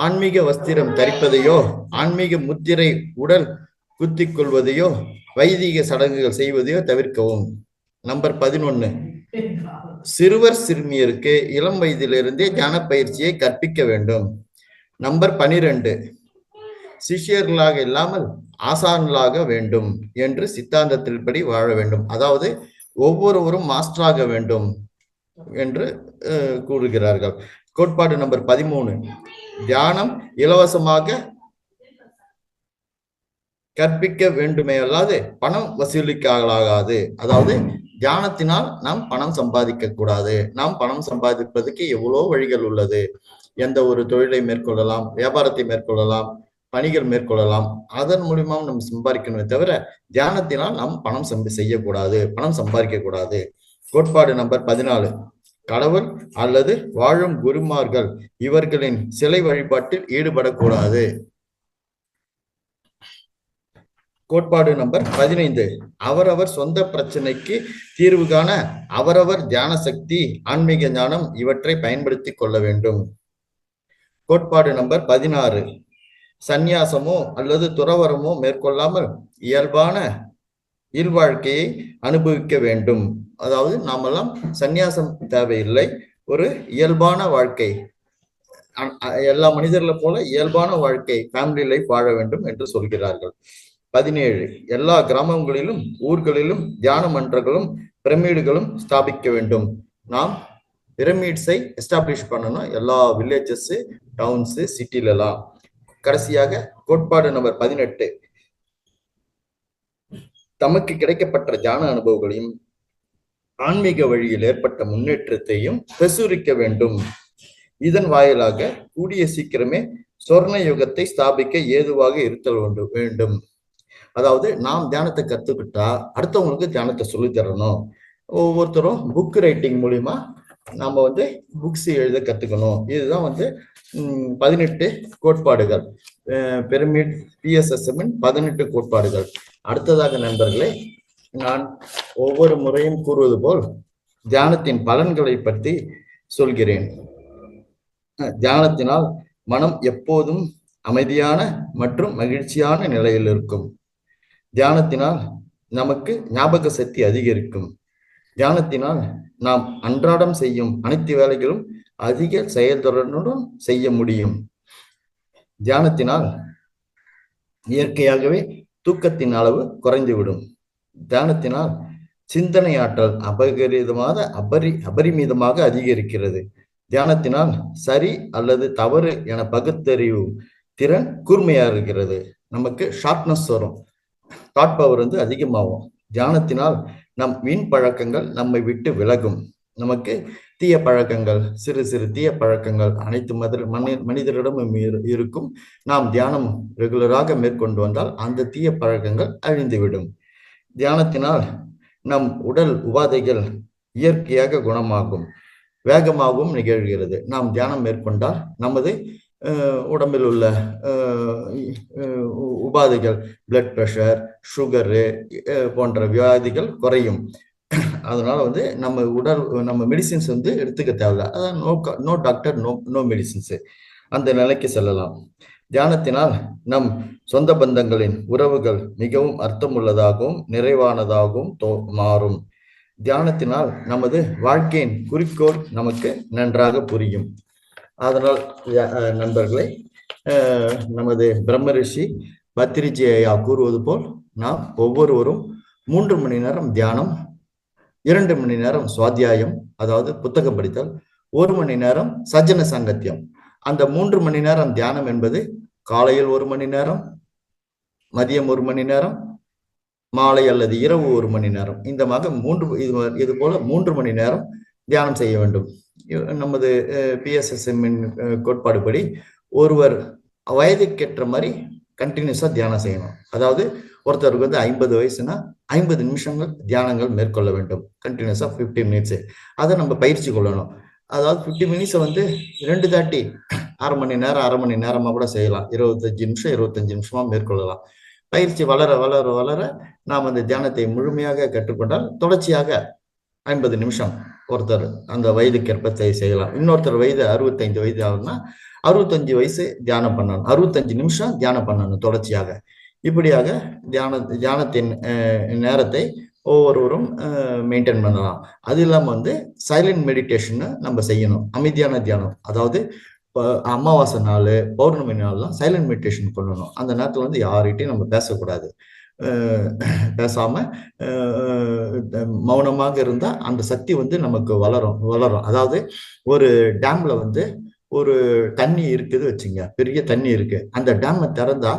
ஆன்மீக வஸ்திரம் தரிப்பதையோ ஆன்மீக முத்திரை உடல் குத்திக் கொள்வதையோ வைதிக சடங்குகள் செய்வதையோ தவிர்க்கவும். நம்பர் 11, சிறுவர் சிறுமியருக்கு இளம் வயதிலிருந்தே தியான பயிற்சியை கற்பிக்க வேண்டும். நம்பர் 12, சிஷ்யர்களாக இல்லாமல் ஆசான்களாக வேண்டும் என்று சித்தாந்தத்தின்படி வாழ வேண்டும். அதாவது ஒவ்வொருவரும் மாஸ்டராக வேண்டும் என்று கூறுகிறார்கள். கோட்பாடு நம்பர் 13, தியானம் இலவசமாக கற்பிக்க வேண்டுமே அல்லாது பணம் வசூலிக்காகலாகாது. அதாவது தியானத்தினால் நாம் பணம் சம்பாதிக்க கூடாது. நாம் பணம் சம்பாதிப்பதற்கு எவ்வளோ வழிகள் உள்ளது. எந்த ஒரு தொழிலை மேற்கொள்ளலாம், வியாபாரத்தை மேற்கொள்ளலாம், பணிகள் மேற்கொள்ளலாம். அதன் மூலியமாக நம்ம சம்பாதிக்கணுமே தவிர தியானத்தினால் நாம் பணம் செய்யக்கூடாது, பணம் சம்பாதிக்க கூடாது. கோட்பாடு நம்பர் 14, கடவுள் அல்லது வாழும் குருமார்கள் இவர்களின் சிலை வழிபாட்டில் ஈடுபடக்கூடாது. கோட்பாடு நம்பர் 15, அவரவர் சொந்த பிரச்சனைக்கு தீர்வு காண அவரவர் தியான சக்தி, ஆன்மீக ஞானம் இவற்றை பயன்படுத்தி கொள்ள வேண்டும். கோட்பாடு நம்பர் 16, சந்நியாசமோ அல்லது துறவரமோ மேற்கொள்ளாமல் இயல்பான இல்வாழ்க்கையை அனுபவிக்க வேண்டும். அதாவது நாமெல்லாம் சந்நியாசம் தேவையில்லை, ஒரு இயல்பான வாழ்க்கை, எல்லா மனிதர்களை போல இயல்பான வாழ்க்கை, ஃபேமிலி லைஃப் வாழ வேண்டும் என்று சொல்கிறார்கள். 17, எல்லா கிராமங்களிலும் ஊர்களிலும் தியான மன்றங்களும் பிரமிடுகளும் ஸ்தாபிக்க வேண்டும். நாம் பிரமிட்ஸை எஸ்டாப்ளிஷ் பண்ணணும், எல்லா வில்லேஜஸ், டவுன்ஸ், சிட்டிலெல்லாம். கடைசியாக கோட்பாடு நம்பர் 18, தமக்கு கிடைக்கப்பட்ட தியான அனுபவங்களையும் ஆன்மீக வழியில் ஏற்பட்ட முன்னேற்றத்தையும் பிரசுரிக்க வேண்டும். இதன் வாயிலாக கூடிய சீக்கிரமே சொர்ண யுகத்தை ஸ்தாபிக்க ஏதுவாக இருத்தல் வேண்டும். அதாவது நாம் தியானத்தை கத்துக்கிட்டா அடுத்தவங்களுக்கு தியானத்தை சொல்லி தரணும். ஒவ்வொருத்தரும் புக் ரைட்டிங் மூலியமா நாம புக்ஸ் எழுத கத்துக்கணும். இதுதான் 18 கோட்பாடுகள், பிரமிட் PSSM 18 கோட்பாடுகள். அடுத்ததாக நண்பர்களே, நான் ஒவ்வொரு முறையும் கூறுவது போல் தியானத்தின் பலன்களை பற்றி சொல்கிறேன். தியானத்தினால் மனம் எப்போதும் அமைதியான மற்றும் மகிழ்ச்சியான நிலையில் இருக்கும். தியானத்தினால் நமக்கு ஞாபக சக்தி அதிகரிக்கும். தியானத்தினால் நாம் அன்றாடம் செய்யும் அனைத்து வேலைகளும் அதிக செயல்திறனுடன் செய்ய முடியும். தியானத்தினால் இயற்கையாகவே தூக்கத்தின் அளவு குறைந்துவிடும். தியானத்தினால் சிந்தனை ஆற்றல் அபரிமிதமாக அதிகரிக்கிறது. தியானத்தினால் சரி அல்லது தவறு என பகுத்தறிவு திறன் கூர்மையா இருக்கிறது. நமக்கு ஷார்ப்னஸ் வரும், தாட் பவர் அதிகமாகும். தியானத்தினால் நம் வீண் பழக்கங்கள் நம்மை விட்டு விலகும். நமக்கு தீய பழக்கங்கள், சிறு சிறு தீய பழக்கங்கள் அனைத்து மனிதரிடமும் இருக்கும். நாம் தியானம் ரெகுலராக மேற்கொண்டு வந்தால் அந்த தீய பழக்கங்கள் அழிந்துவிடும். தியானத்தினால் நம் உடல் உபாதைகள் இயற்கையாக குணமாகும், வேகமாகவும் நிகழ்கிறது. நாம் தியானம் மேற்கொண்டால் நமது உடம்பில் உள்ள உபாதைகள், பிளட் பிரஷர், சுகரு போன்ற வியாதிகள் குறையும். அதனால நம்ம மெடிசின்ஸ் எடுத்துக்க தேவையில்ல. அதான் நோ டாக்டர் நோ மெடிசின்ஸ், அந்த நிலைக்கு செல்லலாம். தியானத்தினால் நம் சொந்த பந்தங்களின் உறவுகள் மிகவும் அர்த்தமுள்ளதாகவும் நிறைவானதாகவும் மாறும். தியானத்தினால் நமது வாழ்க்கையின் குறிக்கோள் நமக்கு நன்றாக புரியும். அதனால் நண்பர்களே, நமது பிரம்ம ரிஷி பத்திரிஜி ஐயா கூறுவது போல் நாம் ஒவ்வொருவரும் 3 மணி நேரம் தியானம், 2 மணி நேரம் சுவாத்தியாயம், அதாவது புத்தகம் படித்தல், 1 மணி நேரம் சஜ்ஜன சாங்கத்தியம். அந்த 3 மணி நேரம் தியானம் என்பது காலையில் 1 மணி நேரம், மதியம் 1 மணி நேரம், மாலை அல்லது இரவு 1 மணி நேரம். இந்த மாதிரி இது போல 3 மணி நேரம் தியானம் செய்ய வேண்டும். நமது PSSM கோட்பாடுபடி ஒருவர் வயதுக்கேற்ற மாதிரி கண்டினியூஸா தியானம் செய்யணும். அதாவது ஒருத்தருக்கு வந்து 50 வயசுனா 50 நிமிஷங்கள் தியானங்கள் மேற்கொள்ள வேண்டும், கண்டினியூஸா 50 மினிட்ஸ். அதை நம்ம பயிற்சி கொள்ளணும். அதாவது 50 மினிட்ஸை வந்து 2 தாட்டி அரை மணி நேரமா கூட செய்யலாம். 25 நிமிஷமா மேற்கொள்ளலாம். பயிற்சி வளர வளர வளர நாம் அந்த தியானத்தை முழுமையாக கற்றுக்கொண்டால் தொடர்ச்சியாக 50 நிமிஷம் ஒருத்தர் அந்த வயதுக்கேற்ப செய்யலாம். இன்னொருத்தர் வயது 65 வயது ஆகுதுன்னா 65 வயசு தியானம் பண்ணணும், 65 நிமிஷம் தியானம் பண்ணணும் தொடர்ச்சியாக. இப்படியாக தியானத்தின் நேரத்தை ஒவ்வொருவரும் மெயின்டைன் பண்ணலாம். அது இல்லாமல் வந்து சைலண்ட் மெடிடேஷன் நம்ம செய்யணும், அமைதியான தியானம். அதாவது அமாவாசை நாள், பௌர்ணமி நாள்லாம் சைலண்ட் மெடிடேஷன் பண்ணணும். அந்த நேரத்தில் வந்து யார்கிட்டையும் நம்ம பேசக்கூடாது. பேசாம மௌனமாக இருந்தா அந்த சக்தி வந்து நமக்கு வளரும். அதாவது ஒரு டேம்ல வந்து ஒரு தண்ணி இருக்குது வச்சுங்க, பெரிய தண்ணி இருக்கு. அந்த டேமை திறந்தா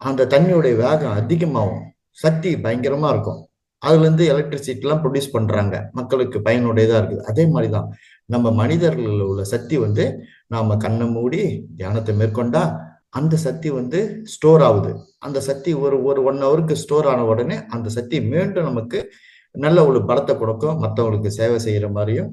அந்த தண்ணியோடைய வேகம் அதிகமாகும், சக்தி பயங்கரமா இருக்கும். அதுல இருந்து எலக்ட்ரிசிட்டி எல்லாம் ப்ரொடியூஸ் பண்றாங்க, மக்களுக்கு பயனுடையதா இருக்குது. அதே மாதிரிதான் நம்ம மனிதர்கள் உள்ள சக்தி வந்து நாம கண்ணை மூடி தியானத்தை மேற்கொண்டா அந்த சக்தி வந்து ஸ்டோர் ஆகுது. அந்த சக்தி ஒரு 1 ஹவருக்கு ஸ்டோர் ஆன உடனே அந்த சக்தி மீண்டும் நமக்கு நல்ல ஒரு பலத்தை கொடுக்கும். மற்றவங்களுக்கு சேவை செய்யற மாதிரியும்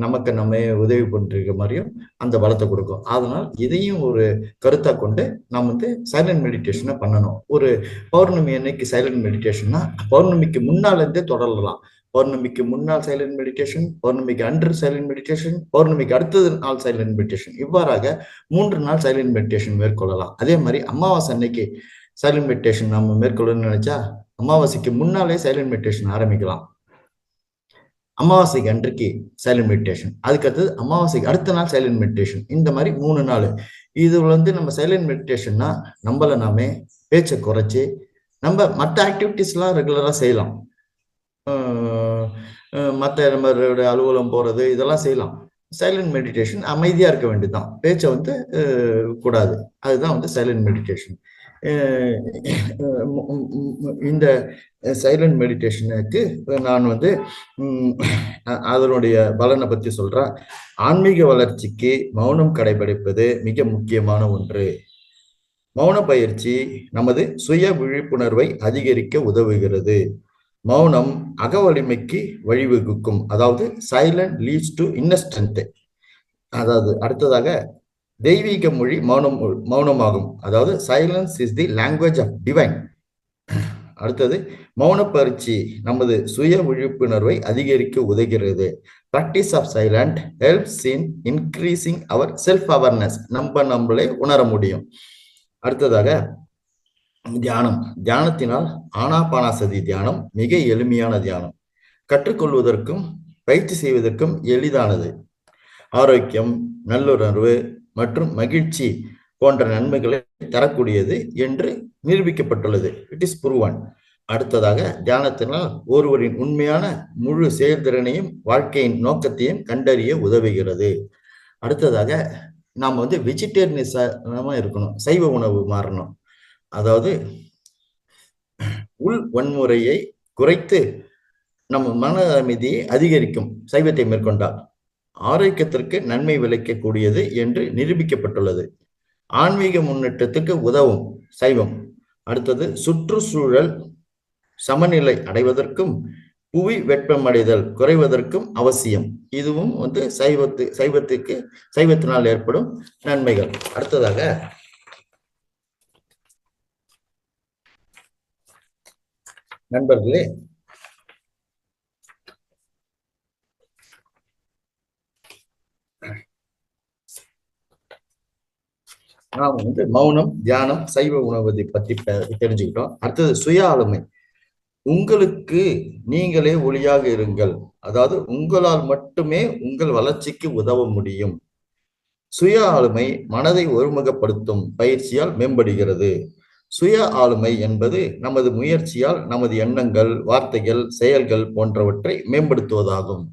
நமக்கு நம்ம உதவி பண்ணிருக்க மாதிரியும் அந்த பலத்தை கொடுக்கும். அதனால் இதையும் ஒரு கருத்தா கொண்டு நாம் வந்து சைலண்ட் மெடிடேஷனை பண்ணணும். ஒரு பௌர்ணமி அன்னைக்கு சைலண்ட் மெடிடேஷன்னா பௌர்ணமிக்கு முன்னால இருந்தே தொடரலாம். பௌர்ணமிக்கு முன்னால் சைலண்ட் மெடிடேஷன், பௌர்ணமிக்கு அன்று சைலண்ட் மெடிடேஷன், பௌர்ணமிக்கு அடுத்தது நாள் சைலண்ட் மெடிடேஷன். இவ்வாறாக 3 நாள் சைலண்ட் மெடிடேஷன் மேற்கொள்ளலாம். அதே மாதிரி அமாவாசை அன்னைக்கு சைலண்ட் மெடிடேஷன் நம்ம மேற்கொள்ளணும்னு நினைச்சா அமாவாசைக்கு முன்னாலே சைலண்ட் மெடிடேஷன் ஆரம்பிக்கலாம். அமாவாசைக்கு அன்றைக்கு சைலண்ட் மெடிடேஷன், அதுக்கு அடுத்தது அமாவாசைக்கு அடுத்த நாள் சைலண்ட் மெடிடேஷன். இந்த மாதிரி 3 நாள். இது வந்து நம்ம சைலண்ட் மெடிடேஷன்னா நம்மள நாமே பேச்சை குறைச்சி நம்ம மற்ற ஆக்டிவிட்டிஸ் எல்லாம் ரெகுலரா செய்யலாம். மற்ற நம்மளோட அலுவலகம் போறது இதெல்லாம் செய்யலாம். சைலண்ட் மெடிடேஷன் அமைதியா இருக்க வேண்டியதுதான், பேச்சை வந்து கூடாது. அதுதான் வந்து சைலண்ட் மெடிடேஷன். இந்த சைலண்ட் மெடிடேஷனுக்கு நான் வந்து அதனுடைய பலனை பத்தி சொல்றேன். ஆன்மீக வளர்ச்சிக்கு மௌனம் கடைபிடிப்பது மிக முக்கியமான ஒன்று. மௌன பயிற்சி நமது சுய விழிப்புணர்வை அதிகரிக்க உதவுகிறது. மௌனம் அக வலிமைக்கு வழிவகுக்கும். அதாவது silent leads to inner strength. அதாவது அடுத்ததாக தெய்வீக மொழி மௌனமாகும். அதாவது silence is the language of divine. அடுத்தது மௌன பயிற்சி நமது சுய விழிப்புணர்வை அதிகரிக்க உதவுகிறது. Practice of silent helps in increasing our self awareness. நம்மளே உணர முடியும். அடுத்ததாக தியானம். தியானத்தினால் ஆனாபானசதி தியானம் மிக எளிமையான தியானம். கற்றுக்கொள்வதற்கும் பயிற்சி செய்வதற்கும் எளிதானது. ஆரோக்கியம், நல்லுணர்வு மற்றும் மகிழ்ச்சி போன்ற நன்மைகளை தரக்கூடியது என்று நிரூபிக்கப்பட்டுள்ளது. It is proven. அடுத்ததாக தியானத்தினால் ஒருவரின் உண்மையான முழு செயல்திறனையும் வாழ்க்கையின் நோக்கத்தையும் கண்டறிய உதவுகிறது. அடுத்ததாக நாம் வந்து வெஜிடேரியனிசமா இருக்கணும், சைவ உணவு மாறணும். அதாவது உள் வன்முறையை குறைத்து நம்ம மன அமைதியை அதிகரிக்கும் சைவத்தை மேற்கொண்டால். ஆரோக்கியத்திற்கு நன்மை விளைக்கக்கூடியது என்று நிரூபிக்கப்பட்டுள்ளது. ஆன்மீக முன்னேற்றத்துக்கு உதவும் சைவம். அடுத்தது சுற்றுச்சூழல் சமநிலை அடைவதற்கும் புவி வெப்பமடைதல் குறைவதற்கும் அவசியம். இதுவும் வந்து சைவத்தினால் ஏற்படும் நன்மைகள். அடுத்ததாக நண்பர்களே, நாம் வந்து மௌனம், தியானம், சைவ உணவை பற்றி தெரிஞ்சுக்கிட்டோம். அடுத்தது சுய ஆளுமை. உங்களுக்கு நீங்களே ஒளியாக இருங்கள். அதாவது உங்களால் மட்டுமே உங்கள் வளர்ச்சிக்கு உதவ முடியும். சுய ஆளுமை மனதை ஒருமுகப்படுத்தும் பயிற்சியால் மேம்படுகிறது. சுய ஆளுமை என்பது நமது முயற்சியால் நமது எண்ணங்கள், வார்த்தைகள், செயல்கள் போன்றவற்றை மேம்படுத்துவதாகும்.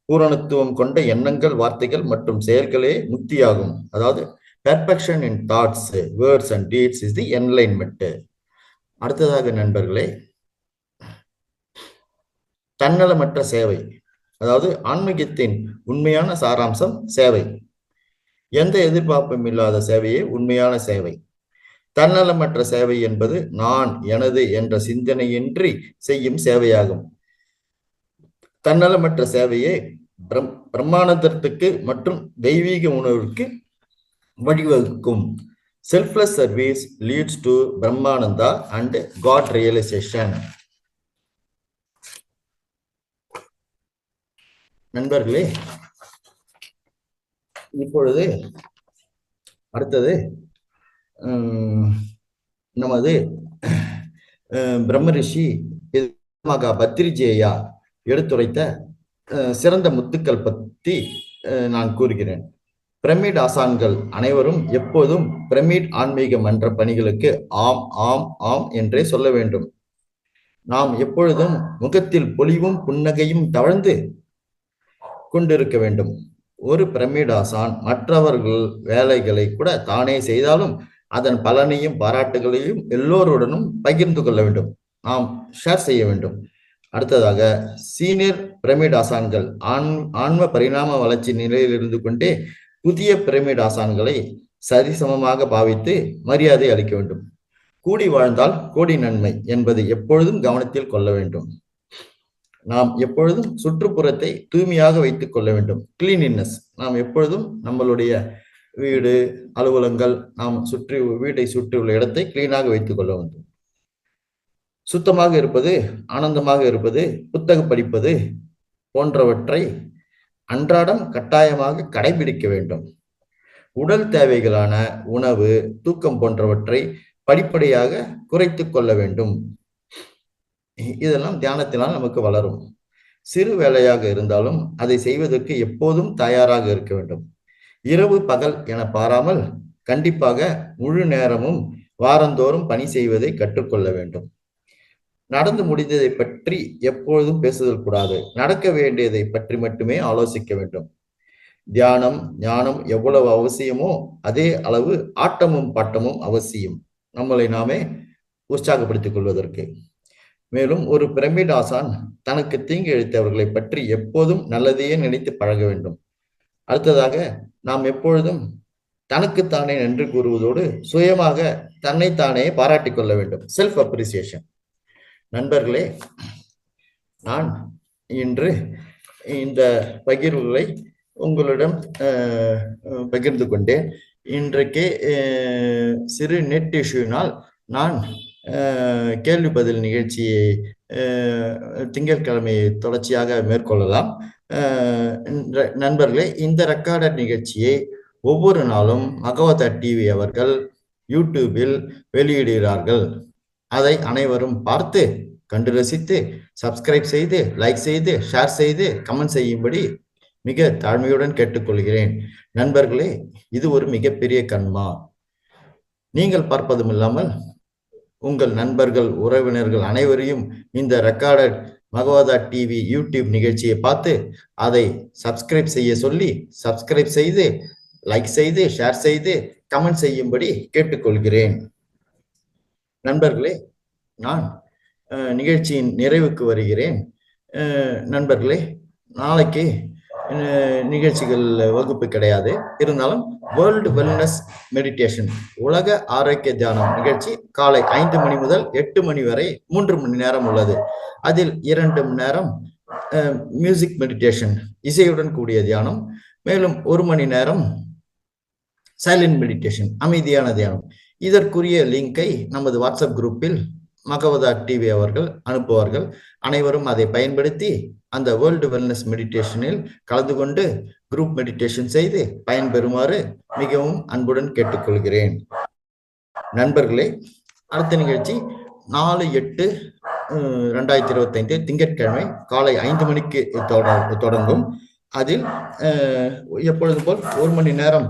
பூரணத்துவம் கொண்ட எண்ணங்கள், வார்த்தைகள் மற்றும் செயல்களே முக்தியாகும். அதாவது perfection in thoughts, words and deeds is the enlightenment. அடுத்ததாக நண்பர்களே, தன்னலமற்ற சேவை. அதாவது ஆன்மீகத்தின் உண்மையான சாராம்சம் சேவை. எந்த எதிர்பார்ப்பும் இல்லாத சேவையே உண்மையான சேவை. தன்னலமற்ற சேவை என்பது நான், எனது என்ற சிந்தனையின்றி செய்யும் சேவையாகும். தன்னலமற்ற சேவையே பிரம்மானந்தத்துக்கு மற்றும் தெய்வீக உணர்வுக்கு வழிவகுக்கும். Selfless service leads to Brahmananda and god realization. நண்பர்களே, இப்பொழுது அடுத்தது நமது பிரம்மரிஷி மகா பத்ரிஜேயா எடுத்துரைத்த சிறந்த முத்துக்கள் பற்றி நான் கூறுகிறேன். பிரமிட் ஆசான்கள் அனைவரும் எப்போதும் பிரமிட் ஆன்மீக மன்ற பணிகளுக்கு ஆம் ஆம் ஆம் என்றே சொல்ல வேண்டும். நாம் எப்பொழுதும் முகத்தில் பொலிவும் புன்னகையும் தவழ்ந்து கொண்டிருக்க வேண்டும். ஒரு பிரமிட் ஆசான் மற்றவர்கள் வேலைகளை கூட தானே செய்தாலும் அதன் பலனையும் பாராட்டுகளையும் எல்லோருடனும் பகிர்ந்து கொள்ள வேண்டும். நாம் ஷேர் செய்ய வேண்டும். அடுத்ததாக சீனியர் பிரமிட் ஆசான்கள் ஆன்ம பரிணாம வளர்ச்சி நிலையில் இருந்து கொண்டே புதிய பிரமிட் ஆசான்களை சரிசமமாக பாவித்து மரியாதை அளிக்க வேண்டும். கூடி வாழ்ந்தால் கோடி நன்மை என்பதை எப்பொழுதும் கவனத்தில் கொள்ள வேண்டும். நாம் எப்பொழுதும் சுற்றுப்புறத்தை தூய்மையாக வைத்துக் கொள்ள வேண்டும். கிளீனினஸ். நாம் எப்பொழுதும் நம்மளுடைய வீடு, அலுவலகங்கள், நாம் வீட்டை சுற்றியுள்ள இடத்தை கிளீனாக வைத்துக் கொள்ள வேண்டும். சுத்தமாக இருப்பது, ஆனந்தமாக இருப்பது, புத்தகம் படிப்பது போன்றவற்றை அன்றாடம் கட்டாயமாக கடைபிடிக்க வேண்டும். உடல் தேவைகளான உணவு, தூக்கம் போன்றவற்றை படிப்படியாக குறைத்துக் கொள்ள வேண்டும். இதெல்லாம் தியானத்தினால் நமக்கு வளரும். சிறு வேலையாக இருந்தாலும் அதை செய்வதற்கு எப்போதும் தயாராக இருக்க வேண்டும். இரவு பகல் என பாராமல் கண்டிப்பாக முழு நேரமும் வாரந்தோறும் பணி செய்வதை கற்றுக்கொள்ள வேண்டும். நடந்து முடிந்ததை பற்றி எப்பொழுதும் பேசுதல் கூடாது. நடக்க வேண்டியதை பற்றி மட்டுமே ஆலோசிக்க வேண்டும். தியானம், ஞானம் எவ்வளவு அவசியமோ அதே அளவு ஆட்டமும் பாட்டமும் அவசியம், நம்மளை நாமே உற்சாகப்படுத்திக் கொள்வதற்கு. மேலும் ஒரு பிரமிட் ஆசான் தனக்கு தீங்கு இழைத்தவர்களை பற்றி எப்போதும் நல்லதையே நினைத்து பழக வேண்டும். அடுத்ததாக நாம் எப்பொழுதும் தனக்குத்தானே நன்றி கூறுவதோடு சுயமாக தன்னைத்தானே பாராட்டிக் கொள்ள வேண்டும். Self appreciation. நண்பர்களே, நான் இன்று இந்த பகிர்வுகளை உங்களிடம் பகிர்ந்து கொண்டேன். இன்றைக்கு சிறு நெட் இஷ்யூனால் நான் கேள்வி பதில் நிகழ்ச்சியை திங்கட்கிழமை தொடர்ச்சியாக மேற்கொள்ளலாம். நண்பர்களே, இந்த ரெக்கார்டட் நிகழ்ச்சியை ஒவ்வொரு நாளும் மகவதா டிவி அவர்கள் யூடியூபில் வெளியிடுகிறார்கள். அதை அனைவரும் பார்த்து கண்டு ரசித்து சப்ஸ்கிரைப் செய்து, லைக் செய்து, ஷேர் செய்து, கமெண்ட் செய்யும்படி மிக தாழ்மையுடன் கேட்டுக்கொள்கிறேன். நண்பர்களே, இது ஒரு மிகப்பெரிய கண்மா. நீங்கள் பார்ப்பதும் இல்லாமல் உங்கள் நண்பர்கள், உறவினர்கள் அனைவரையும் இந்த ரெக்கார்டட் மகவதா டிவி யூடியூப் நிகழ்ச்சியை பார்த்து அதை சப்ஸ்கிரைப் செய்ய சொல்லி சப்ஸ்கிரைப் செய்து, லைக் செய்து, ஷேர் செய்து, கமெண்ட் செய்யும்படி கேட்டுக்கொள்கிறேன். நண்பர்களே, நான் நிகழ்ச்சியின் நிறைவுக்கு வருகிறேன். நண்பர்களே, நாளைக்கு நிகழ்ச்சிகள் வகுப்பு கிடையாது. இருந்தாலும் வேர்ல்டு வெல்னஸ் மெடிடேஷன், உலக ஆரோக்கிய தியானம் நிகழ்ச்சி காலை 5 மணி முதல் 8 மணி வரை 3 மணி நேரம் உள்ளது. அதில் 2 மணி நேரம் மியூசிக் மெடிடேஷன், இசையுடன் கூடிய தியானம். மேலும் 1 மணி நேரம் சைலண்ட் மெடிடேஷன், அமைதியான தியானம். இதற்குரிய லிங்கை நமது வாட்ஸ்அப் குரூப்பில் மகவதா டிவி அவர்கள் அனுப்புவார்கள். அனைவரும் அதை பயன்படுத்தி அந்த வேர்ல்டு வெல்னஸ் மெடிடேஷனில் கலந்து கொண்டு குரூப் மெடிடேஷன் செய்து பயன்பெறுமாறு மிகவும் அன்புடன் கேட்டுக்கொள்கிறேன். நண்பர்களே, அடுத்த நிகழ்ச்சி 4/8 2025 திங்கட்கிழமை காலை 5 மணிக்கு தொடங்கும். அதில் எப்பொழுது போல் 1 மணி நேரம்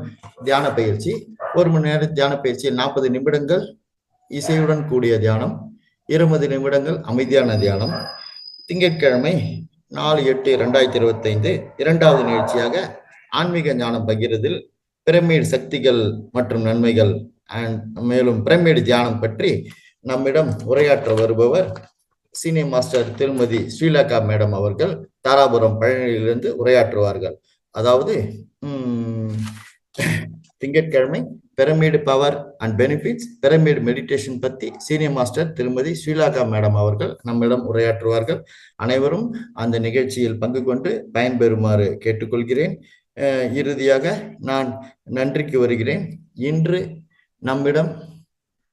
தியான பயிற்சி, 1 மணி நேரம் தியான பயிற்சியில் 40 நிமிடங்கள் இசையுடன் கூடிய தியானம், 20 நிமிடங்கள் அமைதியான தியானம். திங்கட்கிழமை 4/8/2025 இரண்டாவது நிகழ்ச்சியாக ஆன்மீக ஞானம் பகிர்வதில் பிரமிட் சக்திகள் மற்றும் நன்மைகள் மேலும் பிரமிட் தியானம் பற்றி நம்மிடம் உரையாற்ற வருபவர் சீனியர் மாஸ்டர் திருமதி ஸ்ரீலேகா மேடம் அவர்கள் தாராபுரம் பழனியிலிருந்து உரையாற்றுவார்கள். அதாவது திங்கட்கிழமை pyramid power and benefits, pyramid meditation பத்தி சீனியர் மாஸ்டர் திருமதி ஸ்ரீலேகா மேடம் அவர்கள் நம்மிடம் உரையாற்றுவார்கள். அனைவரும் அந்த நிகழ்ச்சியில் பங்கு கொண்டு பயன்பெறுமாறு கேட்டுக்கொள்கிறேன். இறுதியாக நான் நன்றிக்கு வருகிறேன். இன்று நம்மிடம்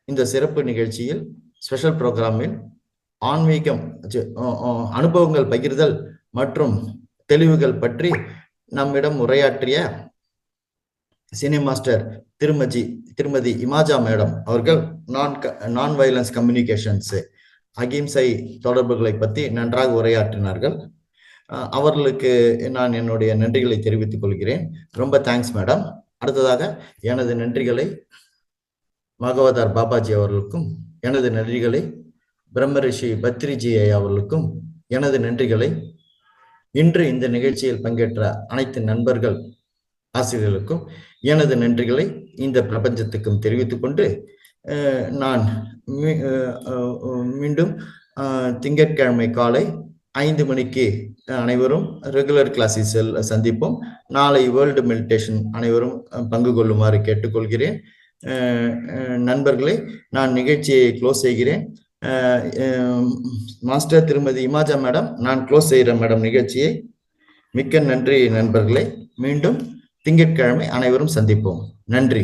இந்த சிறப்பு நிகழ்ச்சியில் ஸ்பெஷல் ப்ரோக்ராமில் ஆன்மீகம், அனுபவங்கள் பகிர்தல் மற்றும் தெளிவுகள் பற்றி நம்மிடம் உரையாற்றிய சீனியர் மாஸ்டர் திருமதி இமாஜா மேடம் அவர்கள் நான் வயலன்ஸ் கம்யூனிகேஷன்ஸ், அகிம்சை தொடர்புகளை பற்றி நன்றாக உரையாற்றினார்கள். அவர்களுக்கு நான் என்னுடைய நன்றிகளை தெரிவித்துக் கொள்கிறேன். ரொம்ப தேங்க்ஸ் மேடம். அடுத்ததாக எனது நன்றிகளை மகவதார் பாபாஜி அவர்களுக்கும், எனது நன்றிகளை பிரம்மரிஷி பத்ரிஜி அவர்களுக்கும், எனது நன்றிகளை இன்று இந்த நிகழ்ச்சியில் பங்கேற்ற அனைத்து நண்பர்கள் ஆசிரியர்களுக்கும் எனது நன்றிகளை இந்த பிரபஞ்சத்துக்கும் தெரிவித்துக் கொண்டு நான் மீண்டும் திங்கட்கிழமை காலை 5 மணிக்கு அனைவரும் ரெகுலர் கிளாஸில் சந்திப்போம். நாளை வேர்ல்டு மெடிடேஷன் அனைவரும் பங்கு கொள்ளுமாறு கேட்டுக்கொள்கிறேன். நண்பர்களே, நான் நிகழ்ச்சியை க்ளோஸ் செய்கிறேன். மாஸ்டர் திருமதி இமாஜா மேடம், நான் க்ளோஸ் செய்கிறேன் மேடம் நிகழ்ச்சியை. மிக்க நன்றி நண்பர்களே. மீண்டும் திங்கட்கிழமை அனைவரும் சந்திப்போம். நன்றி.